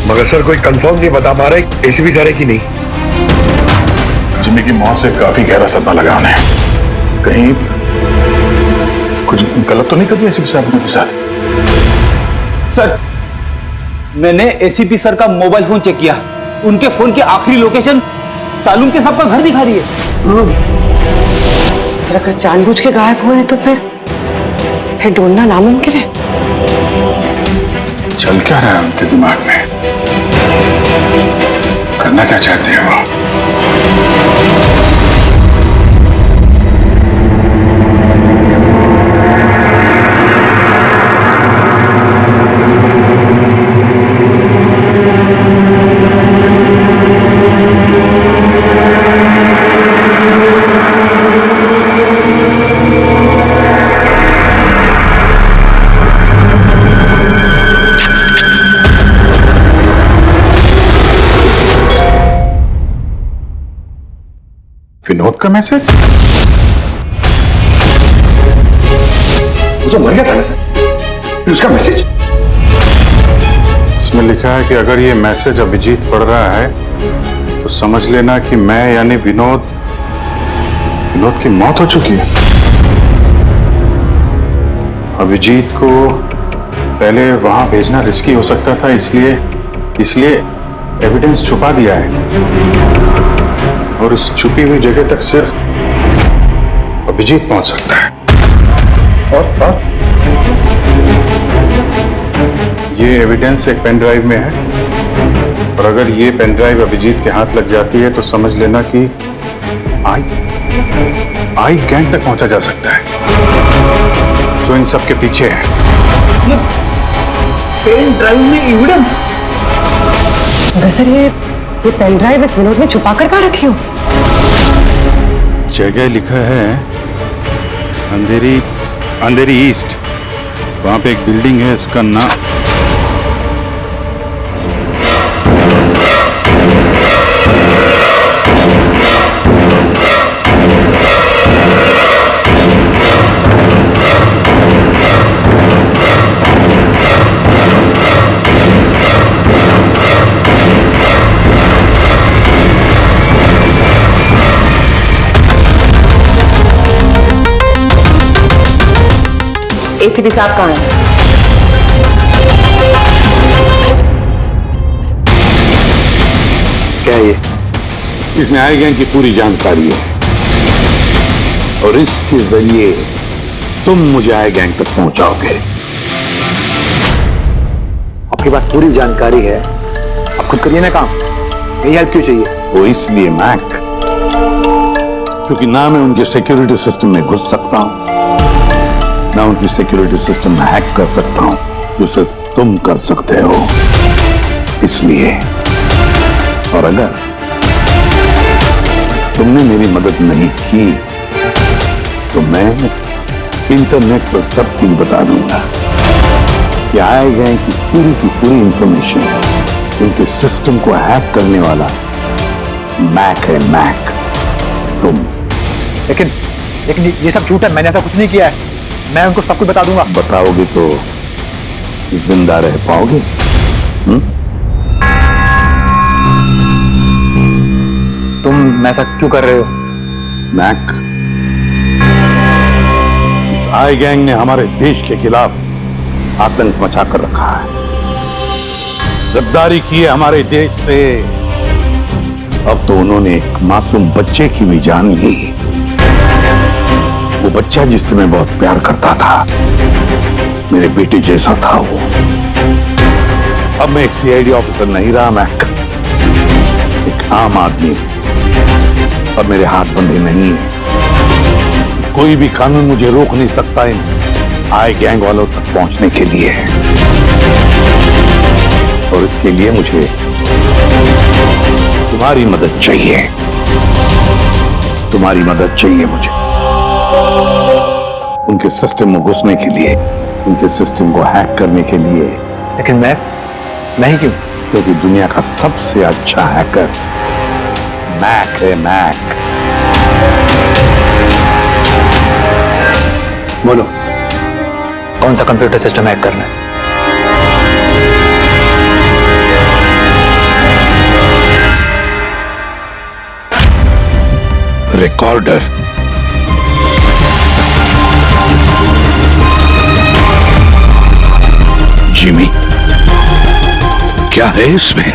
मगर सर कोई कंफर्म नहीं बता पा रहे एसीपी सर है कि नहीं। जिम्मी की मौत से काफी गहरा सदमा लगा उन्हें। कहीं कुछ गलत तो नहीं कर दिया एसीपी साहब ने के साथ? सर मैंने एसीपी सर का मोबाइल फोन चेक किया, उनके फोन की आखिरी लोकेशन सालून के साहब का घर दिखा रही है। सर अगर जानबूझ के गायब हुए हैं तो फिर ढूंढना नामुमकिन है। चल क्या रहा है उनके दिमाग में? करना क्या चाहते हैं वो? विनोद का मैसेज? वो तो मर गया था ना सर, फिर उसका मैसेज? इसमें लिखा है कि अगर ये मैसेज अभिजीत पढ़ रहा है तो समझ लेना कि मैं यानी विनोद की मौत हो चुकी है। अभिजीत को पहले वहां भेजना रिस्की हो सकता था, इसलिए एविडेंस छुपा दिया है और इस छुपी हुई जगह तक सिर्फ अभिजीत पहुंच सकता है। और ये एविडेंस एक पेन ड्राइव में है और अगर ये पेन ड्राइव अभिजीत के हाथ लग जाती है तो समझ लेना कि आई गैंग तक पहुंचा जा सकता है जो इन सब के पीछे है। पेन ड्राइव में एविडेंस? सर ये पेन ड्राइव इस विनोद ने छुपा कर कहाँ रखी होगी? जगह लिखा है अंधेरी ईस्ट, वहां पे एक बिल्डिंग है, इसका नाम एसीपी साहब कहाँ हैं? क्या ये? इसमें आई गैंग की पूरी जानकारी है और इसके जरिए तुम मुझे आई गैंग तक पहुंचाओगे। आपके पास पूरी जानकारी है, आप खुद करिए ना काम, यही हेल्प क्यों चाहिए? वो इसलिए मैक क्योंकि ना मैं उनके सिक्योरिटी सिस्टम में घुस सकता हूं, ना उनकी सिक्योरिटी सिस्टम में हैक कर सकता हूं, जो सिर्फ तुम कर सकते हो। इसलिए और अगर तुमने मेरी मदद नहीं की तो मैं इंटरनेट पर सब कुछ बता दूंगा कि आए गए की पूरी इंफॉर्मेशन उनके सिस्टम को हैक करने वाला मैक है, मैक। तुम लेकिन ये सब झूठ है, मैंने ऐसा कुछ नहीं किया है, मैं उनको सब कुछ बता दूंगा। बताओगे तो जिंदा रह पाओगे? तुम ऐसा क्यों कर रहे हो? मैक, इस आई गैंग ने हमारे देश के खिलाफ आतंक मचा कर रखा है, गद्दारी की है हमारे देश से। अब तो उन्होंने एक मासूम बच्चे की भी जान ली, वो बच्चा जिससे मैं बहुत प्यार करता था, मेरे बेटे जैसा था वो। अब मैं एक सीआईडी ऑफिसर नहीं रहा मैक, एक आम आदमी। अब मेरे हाथ बंधे नहीं है, कोई भी कानून मुझे रोक नहीं सकता इन आई गैंग वालों तक पहुंचने के लिए, और इसके लिए मुझे तुम्हारी मदद चाहिए। तुम्हारी मदद चाहिए मुझे उनके सिस्टम में घुसने के लिए, उनके सिस्टम को हैक करने के लिए। लेकिन मैं ही क्यों? क्योंकि दुनिया का सबसे अच्छा हैकर मैक है, मैक। बोलो, कौन सा कंप्यूटर सिस्टम हैक करना है? रिकॉर्डर। जिमी, क्या है इसमें?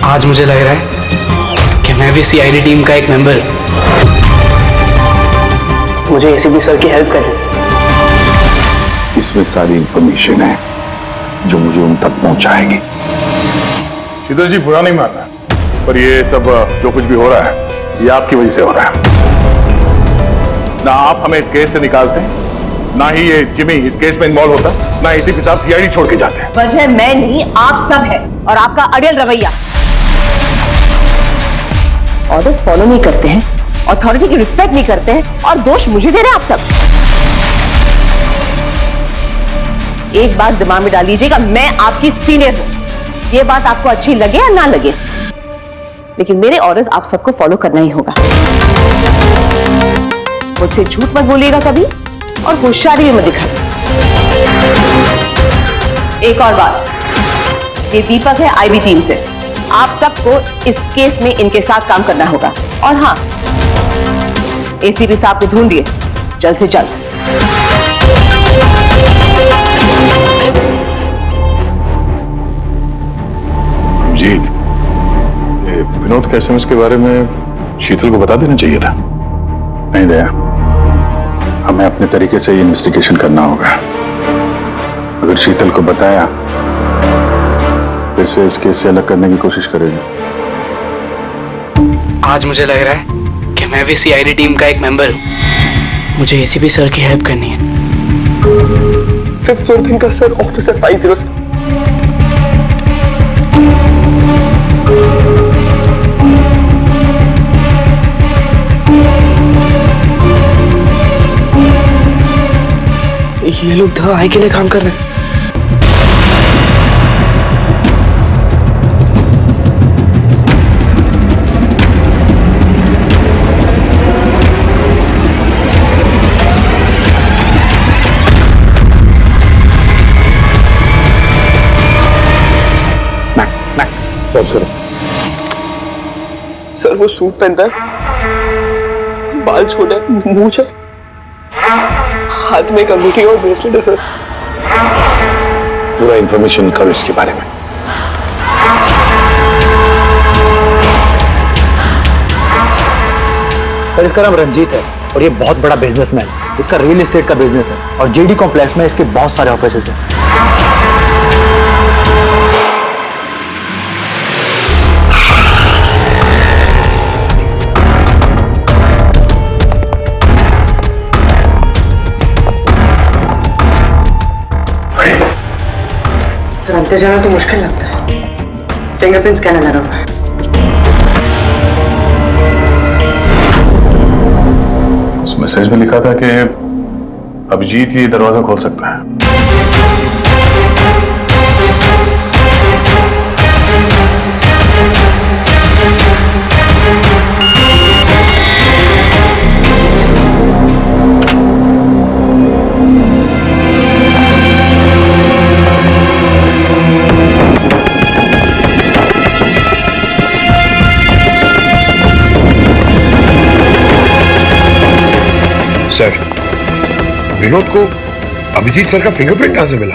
आज मुझे लग रहा है कि मैं भी सीआईडी टीम का एक मेंबर हूं। मुझे एसीपी सर की हेल्प करनी। इसमें सारी इंफॉर्मेशन है जो मुझे उन तक पहुंचाएगी। शीतल जी, बुरा नहीं मानना, पर ये सब जो कुछ भी हो रहा है ये आपकी वजह से हो रहा है। ना आप हमें इस केस से निकालते हैं, ना ही ये जिमी इस केस में इन्वॉल्व होता, ना एसीपी साहब सीआईडी छोड़ के जाते हैं। वजह मैं नहीं, आप सब है, और आपका अड़ियल रवैया। ऑर्डर्स फॉलो नहीं करते हैं, अथॉरिटी की रिस्पेक्ट नहीं करते हैं, और दोष मुझे दे रहे हैं आप सब। एक बात दिमाग में डाल लीजिएगा, मैं आपकी सीनियर हूं। ये बात आपको अच्छी लगे या ना लगे, लेकिन मेरे ऑर्डर्स आप सबको फॉलो करना ही होगा। मुझसे झूठ मत बोलिएगा कभी, और होशियारी भी मत दिखाइए। एक और बात, ये दीपक है आईबी टीम से। आप सबको इस केस में इनके साथ काम करना होगा। और हाँ, एसीपी साहब को ढूंढिए जल्द से जल्द। जीत, विनोद के एसएमएस के बारे में शीतल को बता देना चाहिए था। नहीं दया, हमें अपने तरीके से इन्वेस्टिगेशन करना होगा। अगर शीतल को बताया फिर से इस केस से अलग करने की कोशिश करेगी। आज मुझे लग रहा है कि मैं भी सीआईडी टीम का एक मेंबर हूं। मुझे एसीपी सर की हेल्प करनी है। 5th floor thinker sir, officer 50। ये लोग द आई के लिए काम कर रहे हैं। सर वो सूट पहनता है, बाल छोटे, मूंछ है, हाथ में एक अंगूठी और ब्रेसलेट है सर। पूरा इंफॉर्मेशन करो इसके बारे में। सर इसका नाम रंजीत है और ये बहुत बड़ा बिजनेसमैन। इसका रियल एस्टेट का बिजनेस है और जेडी कॉम्प्लेक्स में इसके बहुत सारे ऑफिसेस हैं। सर अंदर जाना तो मुश्किल लगता है, फिंगरप्रिंट स्कैनर लगा हुआ है। उस मैसेज में लिखा था कि अभिजीत ये दरवाजा खोल सकता है। सर, विनोद को अभिजीत सर का फिंगरप्रिंट कहां से मिला?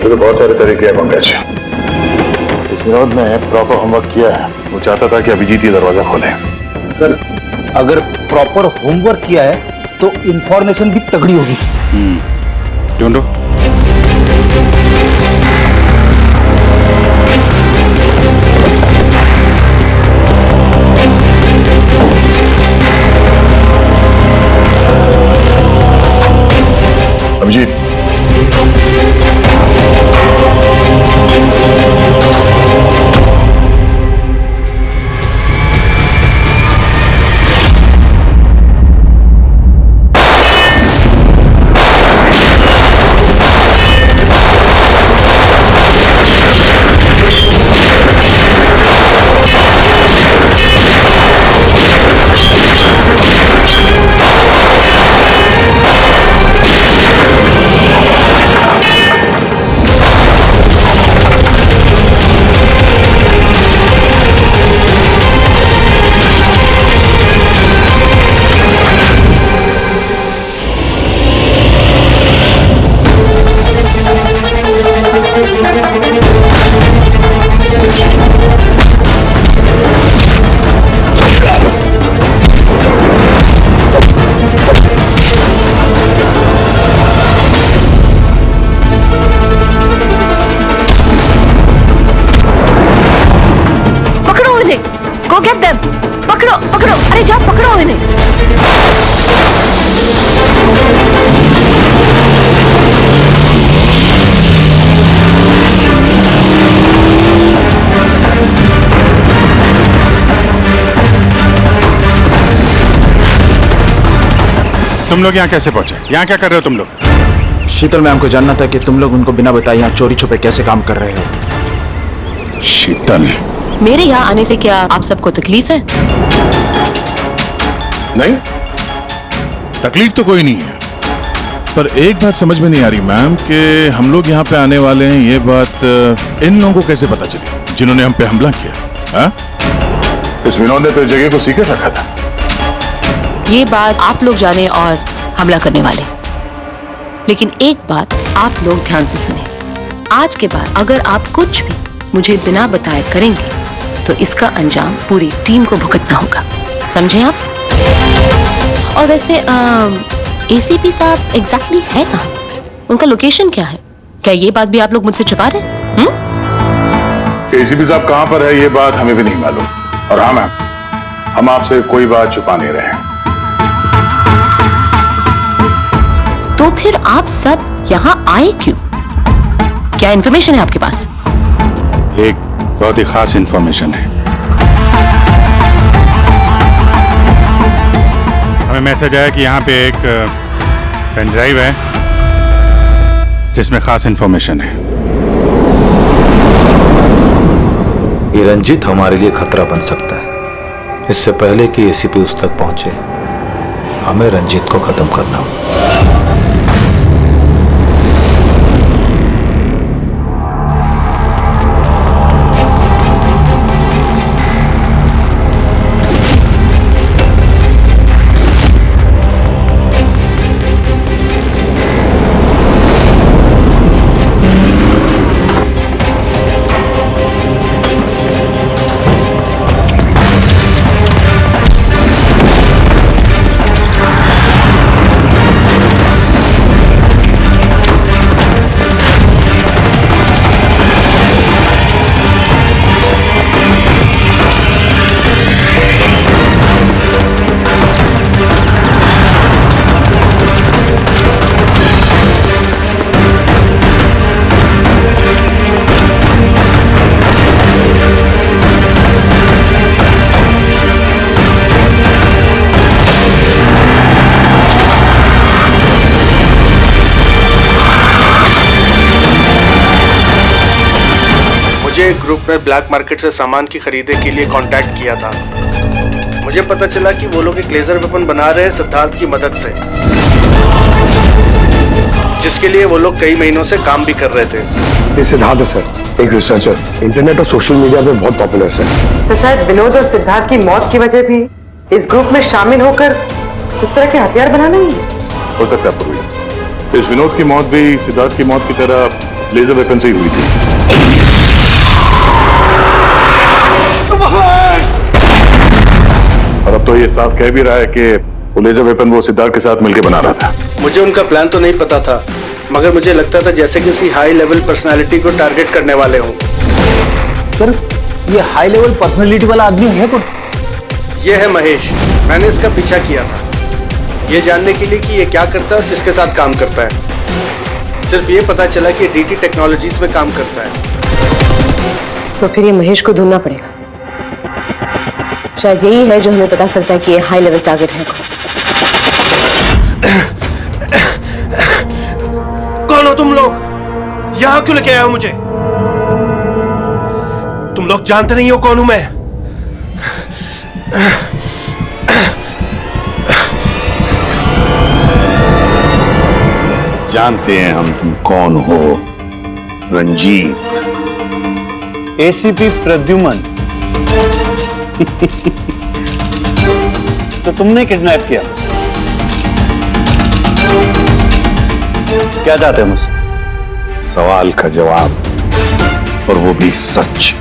तो बहुत सारे तरीके हैं पंकज। इस विनोद ने प्रॉपर होमवर्क किया है। वो चाहता था कि अभिजीत ये दरवाजा खोले। सर अगर प्रॉपर होमवर्क किया है तो इंफॉर्मेशन भी तगड़ी होगी। ढूंढो। Abhijit, Go get them! पकड़ो, पकड़ो! अरे जाओ पकड़ो इन्हें! तुम लोग यहाँ कैसे पहुंचे? यहाँ क्या कर रहे हो तुम लोग? शीतल मैम को जानना था कि तुम लोग उनको बिना बताए यहाँ चोरी छुपे कैसे काम कर रहे हो। शीतल, मेरे यहाँ आने से क्या आप सबको तकलीफ है? नहीं, तकलीफ तो कोई नहीं है, पर एक बात समझ में नहीं आ रही मैम कि हम लोग यहाँ पे आने वाले हैं, ये बात इन लोगों को कैसे पता चली जिन्होंने हम पे हमला किया? हाँ? इस विनोद ने तो इस जगह को सीक्रेट रखा था। ये बात आप लोग जाने और हमला करने वाले। लेकिन एक बात आप लोग ध्यान से सुने, आज के बाद अगर आप कुछ भी मुझे बिना बताए करेंगे तो इसका अंजाम पूरी टीम को भुगतना होगा, समझे आप? और वैसे एसीपी साहब एग्जैक्टली है कहाँ? उनका लोकेशन क्या है? क्या ये बात भी आप लोग मुझसे छुपा रहे हैं? एसीपी साहब कहां पर है ये बात हमें भी नहीं मालूम। और हाँ मैम, हम आपसे कोई बात छुपा नहीं रहे हैं। तो फिर आप सब यहाँ आए क्यों? क्या इन्फॉर्मेशन है आपके पास? एक बहुत ही खास इंफॉर्मेशन है। हमें मैसेज आया कि यहाँ पे एक पेन ड्राइव है जिसमें खास इंफॉर्मेशन है। ये रंजीत हमारे लिए खतरा बन सकता है। इससे पहले कि एसीपी उस तक पहुंचे, हमें रंजीत को खत्म करना होगा। मुझे ग्रुप ने ब्लैक मार्केट से सामान की खरीदे के लिए कांटेक्ट किया था। मुझे पता चला कि वो लोग एक लेजर वेपन बना रहे हैं सिद्धार्थ की मदद से, जिसके लिए वो लोग कई महीनों से काम भी कर रहे थे। ये सिद्धार्थ है सर, एक रिसर्चर, इंटरनेट और सोशल मीडिया पे बहुत पॉपुलर है तो शायद विनोद और सिद्धार्थ की मौत की वजह भी इस ग्रुप में शामिल होकर इस तरह के हथियार बनाना ही है। हो सकता है पूर्वी, इस विनोद की मौत भी सिद्धार्थ की मौत की तरह लेजर वेपन से ही हुई थी। और अब तो ये साफ कह भी रहा है कि वो लेजर वेपन वो सिद्धार्थ के साथ मिलकर बना रहा था। मुझे उनका प्लान तो नहीं पता था, मगर मुझे लगता था जैसे किसी हाई लेवल पर्सनालिटी को टारगेट करने वाले हों। सर, ये हाई लेवल पर्सनालिटी वाला आदमी है कौन? ये है महेश, मैंने इसका पीछा किया था। ये जानने के लिए कि ये क्या करता है और किसके साथ काम करता है। सिर्फ ये पता चला कि डीटी टेक्नोलॉजीज में काम करता है। तो फिर ये महेश को ढूंढना पड़ेगा। शायद यही है जो हमें बता सकता है कि ये हाई लेवल टारगेट है। कौन हो तुम लोग? यहां क्यों लेके आए हो मुझे? तुम लोग जानते नहीं हो कौन हूं मैं। जानते हैं हम तुम कौन हो, रंजीत। एसीपी प्रद्युमन। तो तुमने किडनैप किया? क्या चाहते हो मुझसे? सवाल का जवाब, और वो भी सच।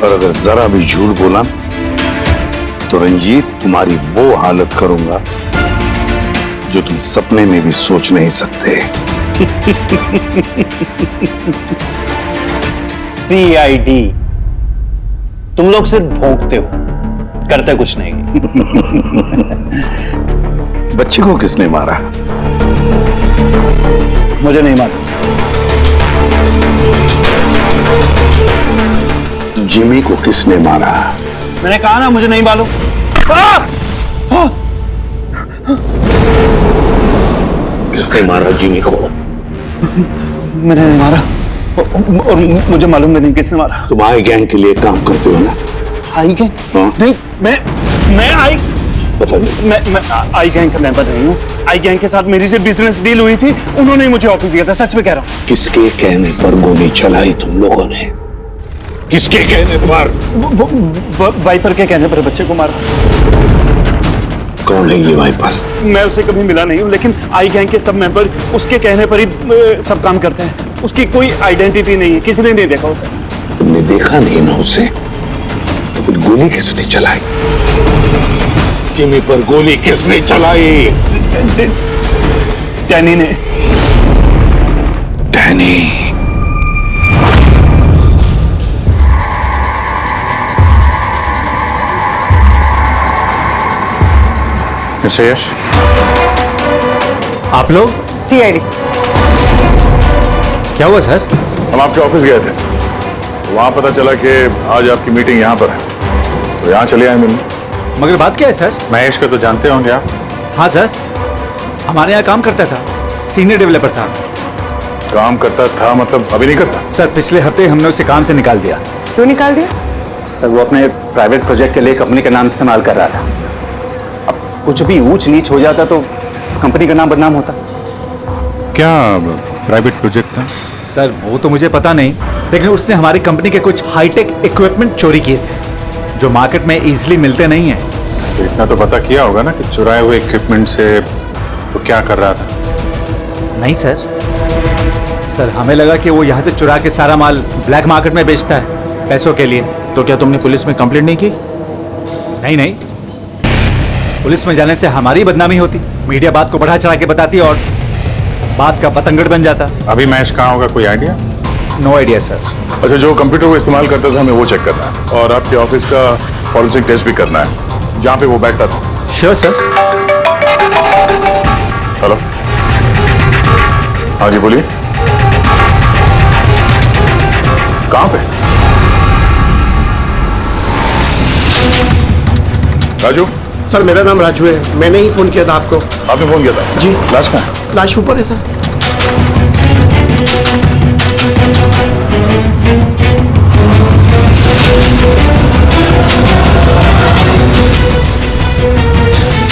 और अगर जरा भी झूठ बोला तो रंजीत तुम्हारी वो हालत करूंगा जो तुम सपने में भी सोच नहीं सकते। CID। तुम लोग सिर्फ भौंकते हो, करते कुछ नहीं। बच्चे को किसने मारा? मुझे नहीं मालूम। जिमी को किसने मारा? मैंने कहा ना मुझे नहीं मालूम। किसने मारा जिमी को? मैंने नहीं मारा, और मुझे मालूम भी नहीं किसने मारा। तुम आई गैंग के लिए काम करते हो ना? आई गैंग? नहीं, मैं आई पता नहीं। मैं आई गैंग का मेंबर नहीं हूँ। आई गैंग के साथ मेरी से बिजनेस डील हुई थी, उन्होंने मुझे ऑफिस दिया था। सच में कह रहा हूँ। किसके कहने पर गोली चलाई तुम लोगों ने? किसके कहने पर? वाइपर के कहने पर बच्चे को मारा। कौन है ये वाइपर? मैं उसे कभी मिला नहीं हूँ, लेकिन आई गैंग के सब मेंबर उसके कहने पर ही सब काम करते हैं। उसकी कोई आइडेंटिटी नहीं है, किसी ने नहीं देखा उसे। तुमने देखा नहीं ना उसे, तो फिर गोली किसने चलाई? जिमी पर गोली किसने चलाई? डैनी ने। डैनी? मिस्टर यश, आप लोग? CID। क्या हुआ सर? हम आपके ऑफिस गए थे, वहां पता चला कि आज आपकी मीटिंग यहां पर है, तो यहां चले आए मिलने। मगर बात क्या है सर? महेश को तो जानते होंगे आप? हाँ सर, हमारे यहाँ काम करता था, सीनियर डेवलपर था। काम करता था मतलब अभी नहीं करता? सर पिछले हफ्ते हमने उसे काम से निकाल दिया। क्यों निकाल दिया? सर वो अपने प्राइवेट प्रोजेक्ट के लिए कंपनी का नाम इस्तेमाल कर रहा था। अब कुछ भी ऊंच नीच हो जाता तो कंपनी का नाम बदनाम होता। क्या प्राइवेट प्रोजेक्ट था? सर वो तो मुझे पता नहीं, लेकिन उसने हमारी कंपनी के कुछ हाईटेक इक्विपमेंट चोरी किए थे जो मार्केट में इजीली मिलते नहीं हैं। तो इतना तो पता किया होगा ना कि चुराए हुए इक्विपमेंट से वो क्या कर रहा था? नहीं सर हमें लगा कि वो यहाँ से चुरा के सारा माल ब्लैक मार्केट में बेचता है पैसों के लिए। तो क्या तुमने पुलिस में कंप्लेंट नहीं की? नहीं, पुलिस में जाने से हमारी बदनामी होती, मीडिया बात को बढ़ा चढ़ा के बताती और बात का पतंगड़ बन जाता। अभी महेश कहाँ होगा, कोई आइडिया? No idea sir. अच्छा, जो कंप्यूटर को इस्तेमाल करता था हमें वो चेक करना है, और आपके ऑफिस का फॉरेंसिक टेस्ट भी करना है जहां पे वो बैठता था। Sure sir. हेलो, हाँ जी बोलिए, कहां पे? राजू? सर मेरा नाम राजू है, मैंने ही फोन किया था आपको। आपने फोन किया था? जी। लाश कहाँ है? लाश ऊपर है सर।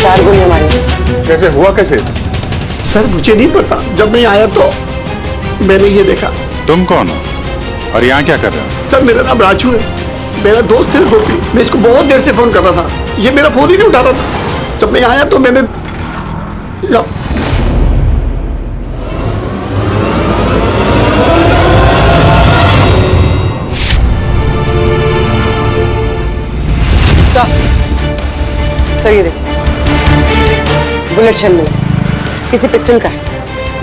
चार गोलियां मारी। कैसे हुआ, कैसे? सर मुझे नहीं पता, जब मैं आया तो मैंने ये देखा। तुम कौन हो और यहाँ क्या कर रहे हो? सर मेरा नाम राजू है, मेरा दोस्त है गोपी। मैं इसको बहुत देर से फोन कर रहा था, ये मेरा फोन ही नहीं उठा रहा था। जब मैं आया तो मैंने सर ये देखिए, बुलेट शेल मिला, किसी पिस्टल का है।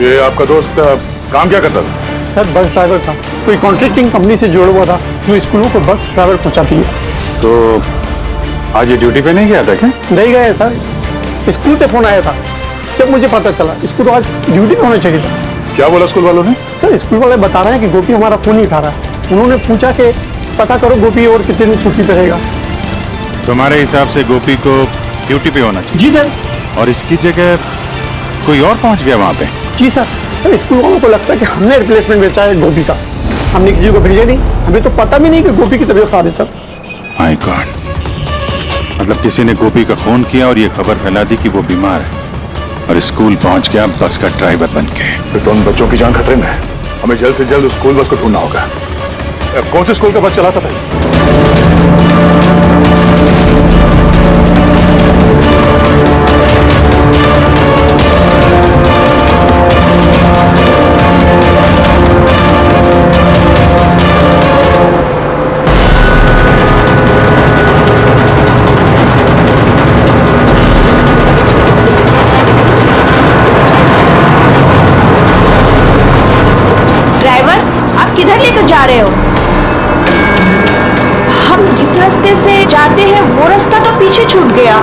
ये आपका दोस्त काम क्या करता था? सर बस ड्राइवर था, कोई कॉन्ट्रैक्टिंग कंपनी से जुड़ा हुआ था जो स्कूलों को बस ड्राइवर पहुंचाती है। तो आज ये ड्यूटी पे नहीं गया था क्या? नहीं गए सर, स्कूल से फोन आया था। जब मुझे पता चला इसको तो आज ड्यूटी में होना चाहिए था। क्या बोला स्कूल वालों ने? सर स्कूल वाले बता रहे हैं कि गोपी हमारा फोन नहीं उठा रहा है। उन्होंने पूछा कि पता करो गोपी और कितने दिन छुट्टी पे रहेगा। तुम्हारे हिसाब से गोपी को ड्यूटी पे होना चाहिए? जी सर। और इसकी जगह कोई और पहुंच गया वहां पे? जी सर। सर स्कूल वालों को लगता है कि हमने रिप्लेसमेंट बेचा है गोपी का। हमने किसी को भेजा नहीं, हमें तो पता भी नहीं कि गोपी की तबीयत खराब है सर। माय गॉड, मतलब किसी ने गोपी का फोन किया और ये खबर फैला दी कि वो बीमार है और स्कूल पहुंच गया बस का ड्राइवर बन के। फिर तो उन बच्चों की जान खतरे में है। हमें जल्द से जल्द उस स्कूल बस को ढूंढना होगा। कौन से स्कूल का बस चलाता था? ड्राइवर, आप किधर लेकर जा रहे हो? हम जिस रास्ते से जाते हैं वो रास्ता तो पीछे छूट गया।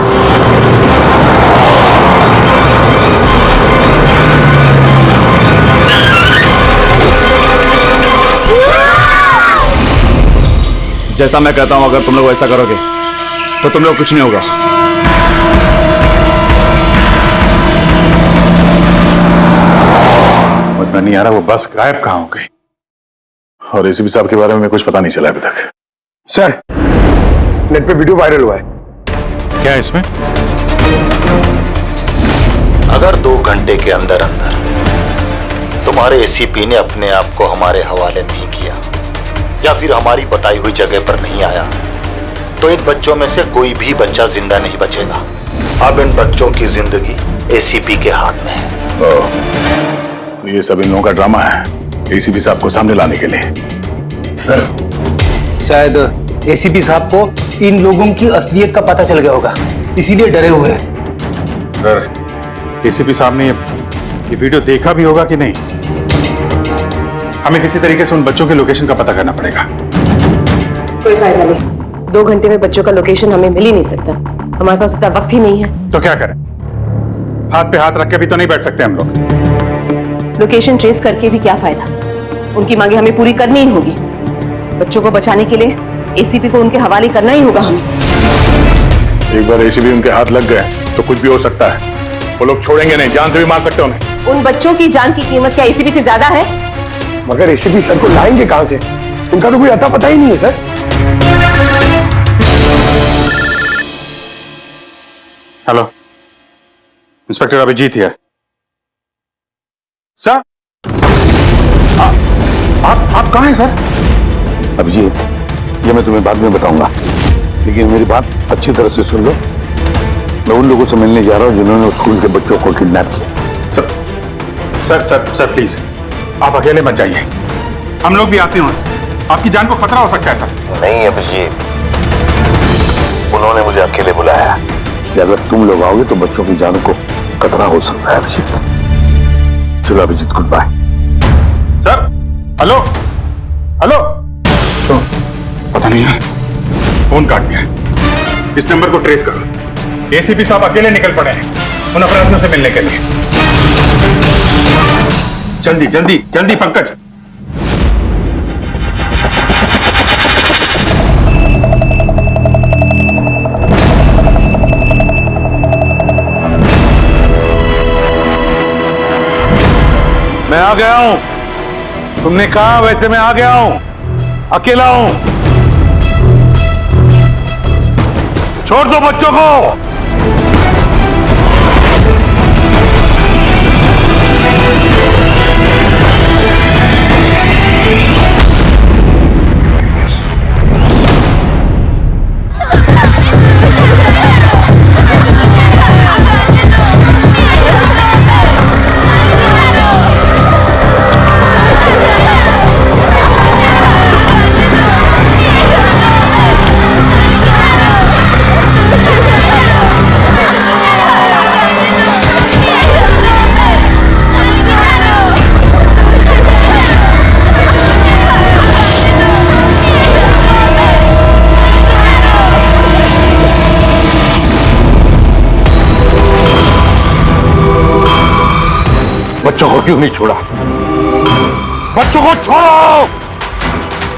जैसा मैं कहता हूं, अगर तुम लोग ऐसा करोगे तो तुम लोग कुछ नहीं होगा। मुझे नहीं आ रहा वो बस गायब कहां हो गई, और एसीपी साहब के बारे में कुछ पता नहीं चला अभी तक। सर, नेट पे वीडियो वायरल हुआ है। क्या है इसमें? अगर 2 घंटे के अंदर अंदर तुम्हारे एसीपी ने अपने आप को हमारे हवाले नहीं किया या फिर हमारी बताई हुई जगह पर नहीं आया तो इन बच्चों में से कोई भी बच्चा जिंदा नहीं बचेगा। अब इन बच्चों की जिंदगी एसीपी के हाथ में है। तो ये सब इन लोगों का ड्रामा है एसीपी साहब को सामने लाने के लिए। सर, शायद एसीपी साहब को इन लोगों की असलियत का पता चल गया होगा, इसीलिए डरे हुए हैं। सर, एसीपी साहब ने ये वीडियो देखा भी होगा कि नहीं? हमें किसी तरीके से उन बच्चों के लोकेशन का पता करना पड़ेगा। कोई फायदा नहीं, 2 घंटे में बच्चों का लोकेशन हमें मिल ही नहीं सकता। हमारे पास उतना वक्त ही नहीं है। तो क्या करें? हाथ पे हाथ रख के भी तो नहीं बैठ सकते हम लोग। लोकेशन ट्रेस करके भी क्या फायदा? उनकी मांगे हमें पूरी करनी ही होगी। बच्चों को बचाने के लिए एसीपी को उनके हवाले करना ही होगा हमें। एक बार एसीपी उनके हाथ लग गए तो कुछ भी हो सकता है। वो लोग छोड़ेंगे नहीं, जान से भी मार सकते हैं उन्हें। उन बच्चों की जान की कीमत क्या एसीपी से ज्यादा है? मगर एसीपी सर को लाएंगे कहां से? उनका तो कोई अता पता ही नहीं है सर। हेलो, इंस्पेक्टर अभिजीत है। सर, आप कहाँ हैं सर? अभिजीत, ये मैं तुम्हें बाद में बताऊंगा, लेकिन मेरी बात अच्छी तरह से सुन लो। मैं उन लोगों से मिलने जा रहा हूं जिन्होंने स्कूल के बच्चों को किडनैप किया। सर प्लीज, आप अकेले मत जाइए, हम लोग भी आते हैं। आपकी जान को खतरा हो सकता है सर। नहीं अभिजीत, उन्होंने मुझे अकेले बुलाया कि अगर तुम लोग आओगे तो बच्चों की जान को खतरा हो सकता है। अभिजीत, चलो Abhijit, good bye. Sir, hello hello, तो पता नहीं है, फोन काट दिया। इस नंबर को ट्रेस करो। एसीपी साहब अकेले निकल पड़े हैं उन अपराधियों से मिलने के लिए। जल्दी जल्दी जल्दी पंकज। मैं आ गया हूं। तुमने कहा वैसे मैं आ गया हूं। अकेला हूं। छोड़ दो बच्चों को। बच्चों को क्यों नहीं छोड़ा? बच्चों को छोड़ो,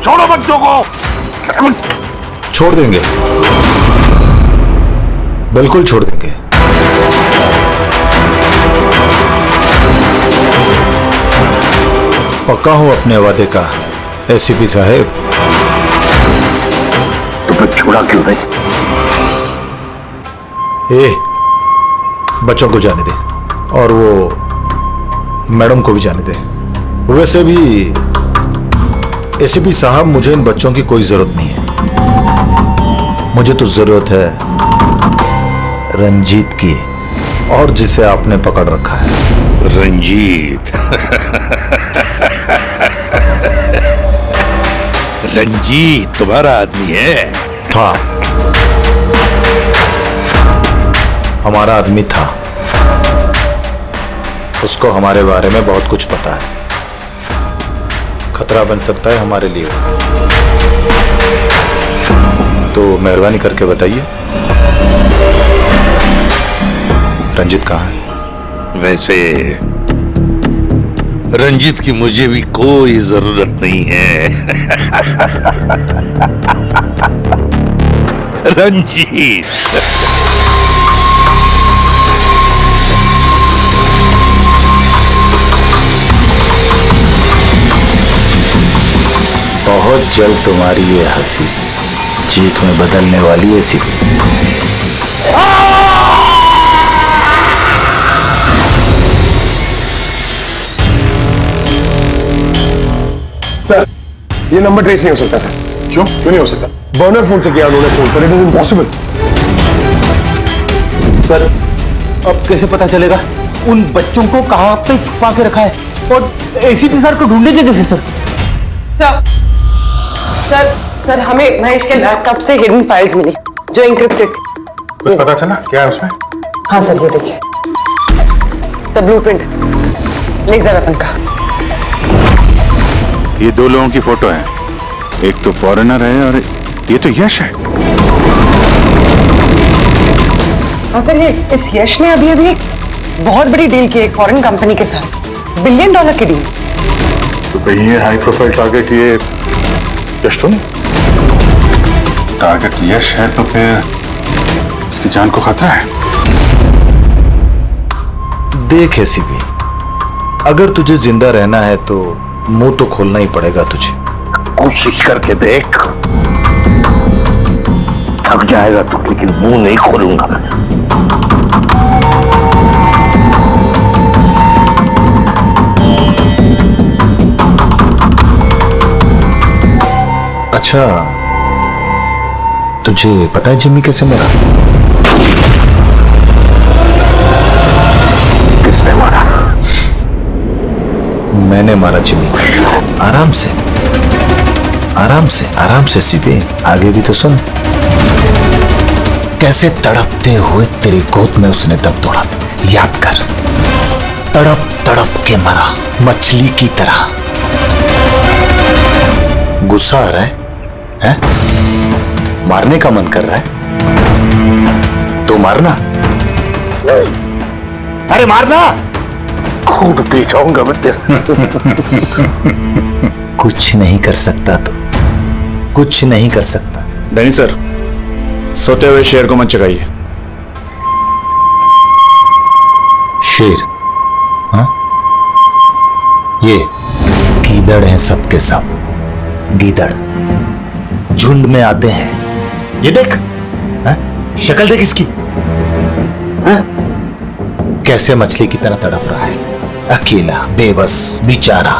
छोड़ो बच्चों को। छोड़ देंगे, बिल्कुल छोड़ देंगे। पक्का हूं अपने वादे का एसीपी साहब। तो फिर छोड़ा क्यों नहीं? बच्चों को जाने दे और वो मैडम को भी जाने दे। वैसे भी एसीपी साहब, मुझे इन बच्चों की कोई जरूरत नहीं है। मुझे तो जरूरत है रंजीत की, और जिसे आपने पकड़ रखा है। रंजीत? रंजीत तुम्हारा आदमी है? था, हमारा आदमी था। उसको हमारे बारे में बहुत कुछ पता है। खतरा बन सकता है हमारे लिए, तो मेहरबानी करके बताइए रंजीत कहाँ है? वैसे रंजीत की मुझे भी कोई जरूरत नहीं है। रंजीत बहुत जल्द तुम्हारी ये हंसी चीख में बदलने वाली है सी। सर, ये नंबर ट्रेस नहीं हो सकता सर। क्यों नहीं हो सकता? बर्नर फोन से किया उन्होंने phone sir, it is impossible. Sir, अब कैसे पता चलेगा उन बच्चों को कहां पे छुपा के रखा है? और एसीपी सर को ढूंढेंगे कैसे सर? सर हमें महेश के लैपटॉप से हिडन फाइल्स मिली जो इंक्रिप्टेड थी। कुछ पता चला क्या है उसमें? हाँ सर, ये देखिए सर, ब्लूप्रिंट लेजर वेपन का। ये दो लोगों की फोटो है, एक तो फॉरेनर है और ये तो यश है। हाँ सर, ये इस यश ने अभी अभी बहुत बड़ी डील की है फॉरेन कंपनी के साथ, $1 बिलियन की डील। तो कहीं ये हाई प्रोफाइल टारगेट ये यश तो नहीं? टारगेट यश है तो फिर इसकी जान को खतरा है। देख एसीपी, अगर तुझे जिंदा रहना है तो मुंह तो खोलना ही पड़ेगा तुझे। कोशिश करके देख, थक जाएगा तो, लेकिन मुंह नहीं खोलूंगा मैं। अच्छा, तुझे पता है जिम्मी कैसे मरा? किसने मारा? मैंने मारा जिम्मी। आराम से आराम से आराम से सीधे आगे भी तो सुन। कैसे तड़पते हुए तेरी गोद में उसने दम तोड़ा, याद कर। तड़प तड़प के मरा, मछली की तरह। गुस्सा आ रहा है? मारने का मन कर रहा है तो मारना। अरे मारना, खून पी जाऊंगा मैं तेरा। कुछ नहीं कर सकता तो कुछ नहीं कर सकता। डैनी सर, सोते हुए शेर को मत जगाइए। शेर? हाँ? ये गीदड़ हैं सबके सब। गीदड़ झुंड में आते हैं। ये देख, शक्ल देख इसकी, कैसे मछली की तरह तड़प रहा है, अकेला, बेबस, बेचारा,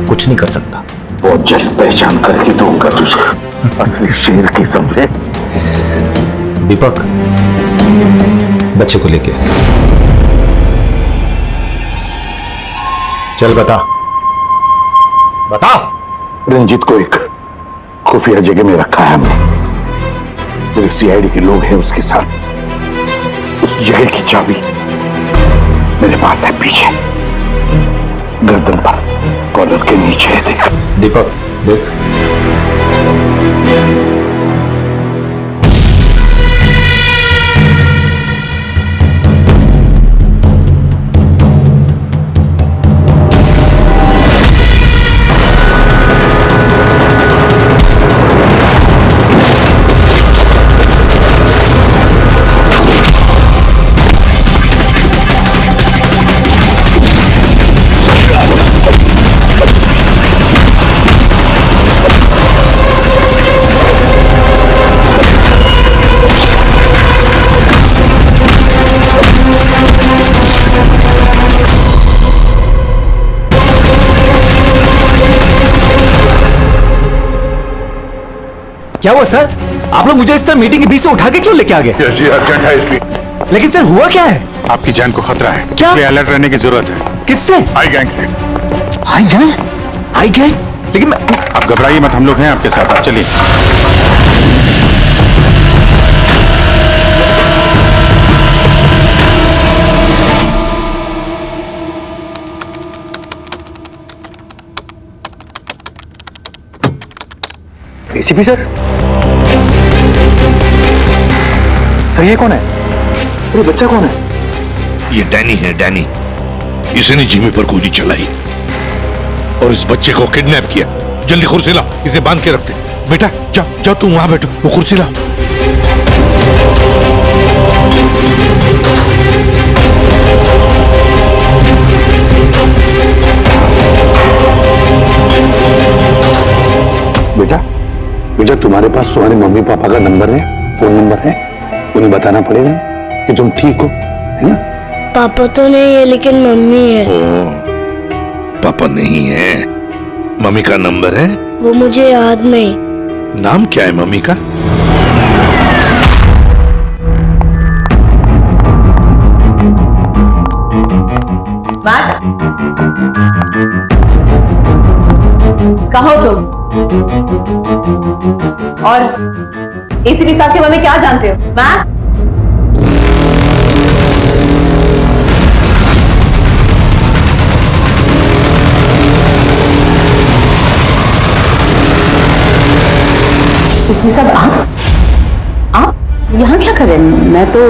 कुछ नहीं कर सकता। बहुत जल्द पहचान करके दूंगा तुझे असली शेर की, समझे? दीपक, बच्चे को लेके चल। बता बता। रंजीत को एक खुफिया जगह में रखा है हमने। मेरे सीआईडी के लोग हैं उसके साथ। उस जगह की चाबी मेरे पास है, पीछे गर्दन पर कॉलर के नीचे है। देख दीपक, देख। क्या हुआ सर? आप लोग मुझे इस तरह मीटिंग के बीच से उठा के क्यों लेके आ गए? यश जी अर्जेंट है इसलिए। लेकिन सर हुआ क्या है? आपकी जान को खतरा है, क्या? इसलिए अलर्ट रहने की जरूरत है। किससे? आई गैंग से। आई गैंग? आई गैंग? लेकिन आप घबराइए मत, हम लोग हैं आपके साथ, आप चलिए। ACP sir? सर ये कौन है? ये बच्चा कौन है? ये डैनी है, डैनी। इसने जिमी पर गोली चलाई और इस बच्चे को किडनैप किया। जल्दी कुर्सी लाओ, इसे बांध के रखते। बेटा जाओ जाओ, तुम वहां बैठो, वो कुर्सी लाओ। बेटा बेटा, तुम्हारे पास तुम्हारे मम्मी पापा का नंबर है, फोन नंबर है? उन्हें बताना पड़ेगा कि तुम ठीक हो, है ना? पापा तो नहीं है लेकिन मम्मी है। पापा नहीं है, मम्मी का नंबर है? वो मुझे याद नहीं। नाम क्या है मम्मी का? कहो तुम? और एसीपी साहब के बारे में क्या जानते हो? मैम? एसीपी साहब आप यहाँ क्या कर रहे हैं? मैं तो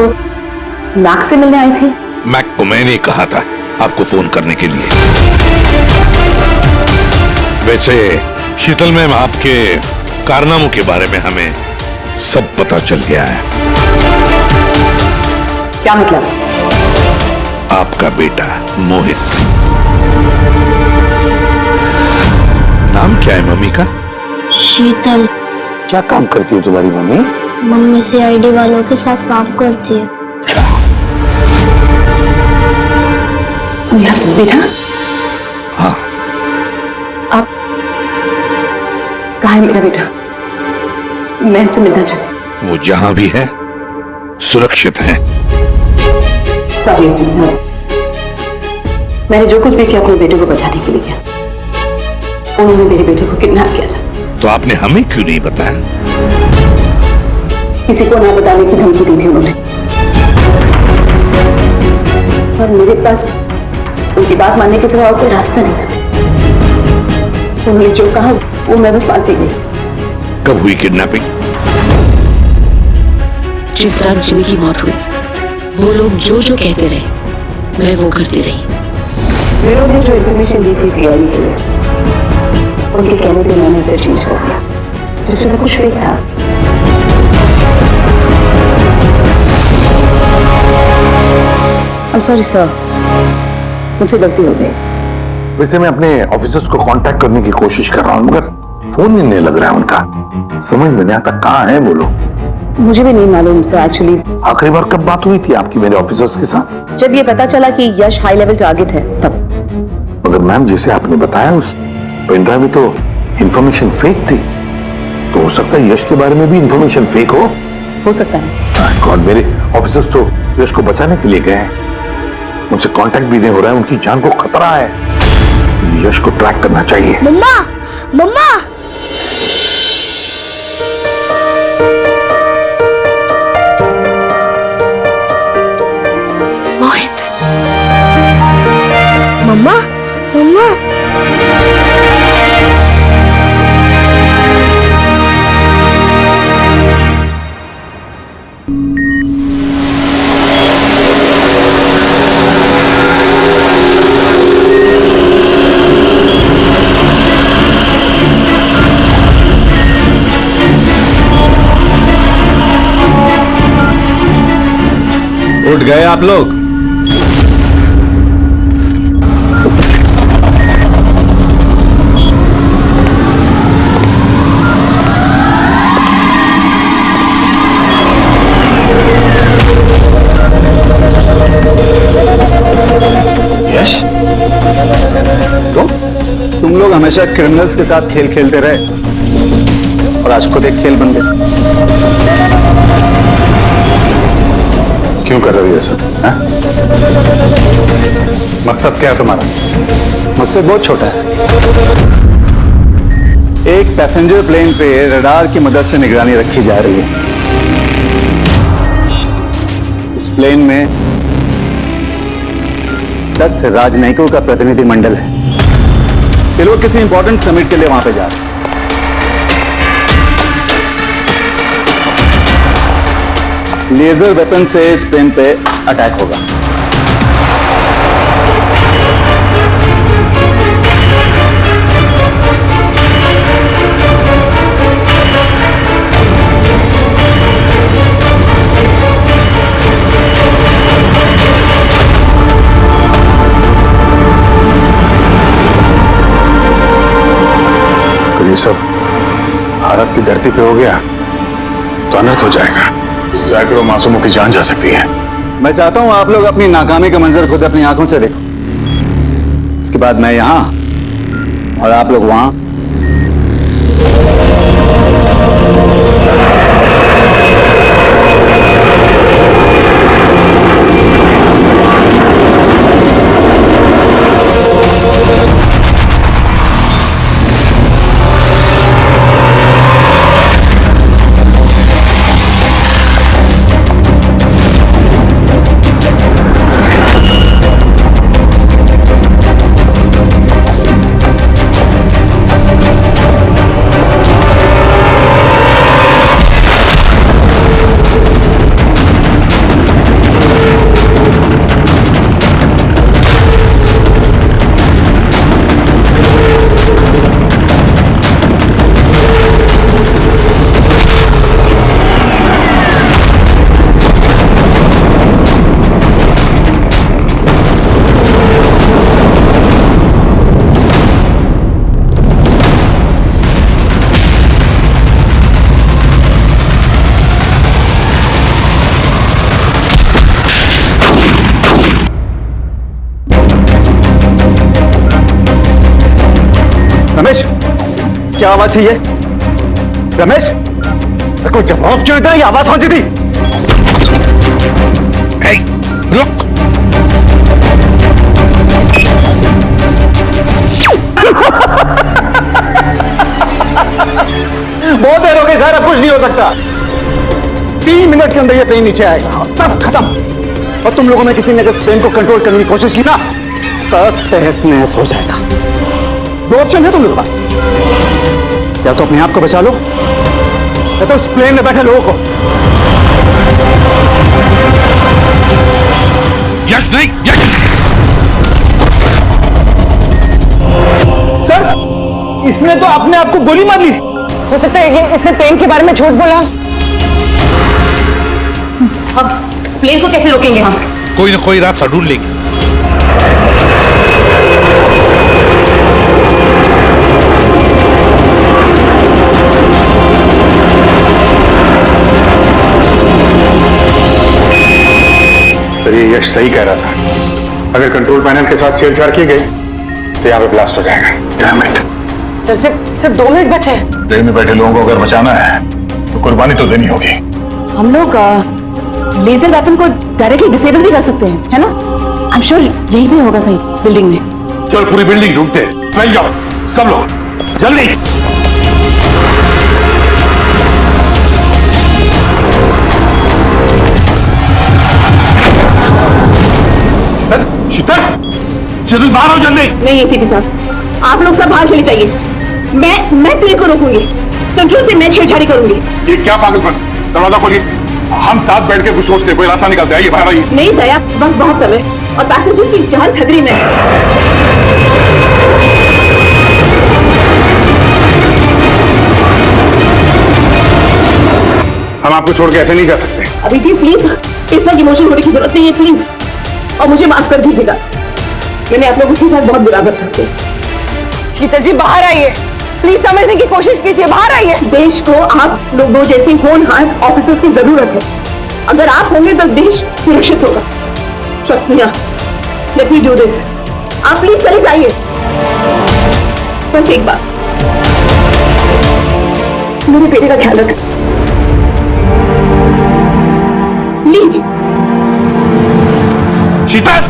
मैक से मिलने आई थी। मैक को मैंने कहा था आपको फोन करने के लिए। वैसे शीतल मैम, आपके कारनामों के बारे में हमें सब पता चल गया है। क्या मतलब? आपका बेटा मोहित। नाम क्या है मम्मी का? शीतल। क्या काम करती है तुम्हारी मम्मी? मम्मी सीआईडी वालों के साथ काम करती है। बेटा? हाँ। आप कहाँ है मेरा बेटा? मैं उससे मिलना चाहती हूँ। वो जहां भी है सुरक्षित है। सॉरी एसीपी साहब, मैंने जो कुछ भी किया अपने बेटे को बचाने के लिए किया। उन्होंने मेरे बेटे को किडनैप किया था। तो आपने हमें क्यों नहीं बताया? किसी को ना बताने की धमकी दी थी उन्होंने, और मेरे पास उनकी बात मानने के सिवा कोई रास्ता नहीं था। उन्होंने जो कहा वो मैं बस मानती गई। कब हुई किडनैपिंग? जिस रात जिमी की मौत हुई, वो लोग जो जो कहते रहे मैं वो करती रही। वीरो ने जो इन्फॉर्मेशन दी थी सीआईडी के लिए, उनके कहने पे मैंने उसे चेंज कर दिया, जिसमें सब कुछ फेक था। I'm sorry sir, मुझसे गलती हो गई। वैसे मैं अपने ऑफिसर्स को कांटेक्ट करने की कोशिश कर रहा हूँ, मगर फोन ही नहीं लग रहा है उनका। समझ में नहीं आता कहाँ हैं वो लोग। मुझे भी नहीं मालूम सर एक्चुअली। आखिरी बार कब बात हुई थी आपकी मेरे ऑफिसर्स के साथ? जब ये पता चला कि यश हाई लेवल टारगेट है तब। मगर मैम, जैसे आपने बताया उस पेन ड्राइव में तो इंफॉर्मेशन फेक थी, तो हो सकता है यश के बारे में भी इंफॉर्मेशन फेक हो सकता है। गॉड, मेरे ऑफिसर्स तो यश को बचाने के लिए गए हैं, मुझसे कांटेक्ट भी नहीं हो रहा है, उनकी जान को खतरा है। यश को ट्रैक करना चाहिए। मम्मा, मम्मा। मोहित। मम्मा, मम्मा। उठ गए आप लोग? यश, तुम लोग हमेशा क्रिमिनल्स के साथ खेल खेलते रहे। और आज खुद एक खेल बन गए। क्यों कर रही है सर? मकसद क्या है तुम्हारा? मकसद बहुत छोटा है। एक पैसेंजर प्लेन पे रडार की मदद से निगरानी रखी जा रही है। इस प्लेन में 10 राजनयिकों का प्रतिनिधि मंडल है। ये लोग किसी इंपॉर्टेंट समिट के लिए वहां पे जा रहे हैं। लेजर वेपन से इस प्लेन पे अटैक होगा। ये सब भारत की धरती पे हो गया तो अनर्थ हो जाएगा। सैकड़ों मासूमों की जान जा सकती है। मैं चाहता हूं आप लोग अपनी नाकामी का मंजर खुद अपनी आंखों से देखो। इसके बाद मैं यहां और आप लोग वहां। रमेश, क्या आवाज थी ये? रमेश, कोई जवाब क्यों देता है? ये आवाज कौन सी थी? रुक। बहुत देर हो गई सर, अब कुछ नहीं हो सकता। 3 मिनट के अंदर ये प्लेन नीचे आएगा और सब खत्म। और तुम लोगों में किसी ने अगर प्लेन को कंट्रोल करने की कोशिश की ना, सब तहस नहस हो जाएगा। 2 ऑप्शन है तुम लोगों के पास, या तो अपने आप को बचा लो या तो उस प्लेन में बैठे लोगों को। यश नहीं, यश। सर, इसने तो अपने आप को गोली मार ली। हो सकता है कि इसने प्लेन के बारे में झूठ बोला। अब प्लेन को कैसे रोकेंगे हम? कोई ना कोई रास्ता ढूंढ लेंगे। सर, ये यश सही कह रहा था। अगर कंट्रोल पैनल के साथ छेड़छाड़ की गई तो यहाँ पे ब्लास्ट हो जाएगा। Damn it. सर, सिर्फ 2 मिनट बचे हैं। ट्रेन में बैठे लोगों को अगर बचाना है तो कुर्बानी तो देनी होगी। हम लोग लेजर वेपन को डायरेक्टली डिसेबल भी कर सकते हैं, है ना? आई एम श्योर यही भी होगा कहीं बिल्डिंग में। चल पूरी बिल्डिंग ढूंढते, फैल जाओ सब लोग, जल्दी। शीतल, शीतल बाहर आओ जल्दी। नहीं एसीपी साहब, आप लोग सब बाहर चले जाइए। मैं प्लेन को रोकूंगी, कंट्रोल से मैं छेड़छाड़ी करूंगी। ये क्या पागलपन? दरवाजा खोलिए, हम साथ बैठ के कुछ सोचते, कोई रास्ता निकलता है। ये बाहर आइए। नहीं दया, वक्त बहुत कम है और पैसेंजर्स की जान खतरे में है। हम आपको छोड़ के ऐसे नहीं जा सकते। अभिजीत प्लीज, इस वक्त इमोशनल होने की जरूरत नहीं है प्लीज, और मुझे माफ कर दीजिएगा। मैंने आप लोगों के साथ बहुत बुरा बर्ताव किया। शीतल जी बाहर आइए, प्लीज समझने की कोशिश कीजिए, बाहर आइए। देश को आप लोगों जैसे होनहार ऑफिसर्स की जरूरत है। अगर आप होंगे तो देश सुरक्षित होगा। Trust me, let me do this. आप प्लीज चले जाइए। बस एक बात, मेरे बेटे का ख्याल रख। लीव। शीतल,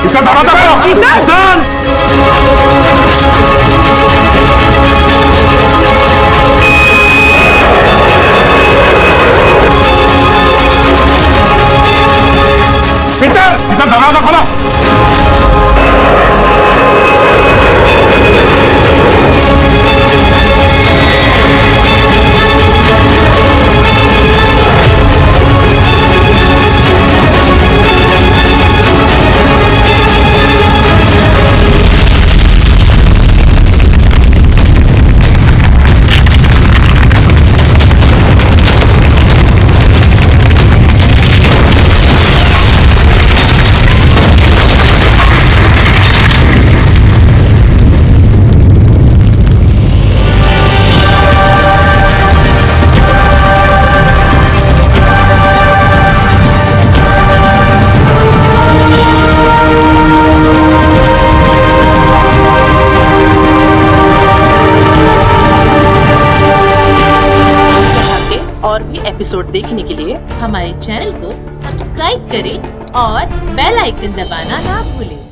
इसका दरवाजा खोलो। शीतल! शीतल, इसका दरवाजा खोलो। और भी एपिसोड देखने के लिए हमारे चैनल को सब्सक्राइब करें और बेल आइकन दबाना ना भूलें।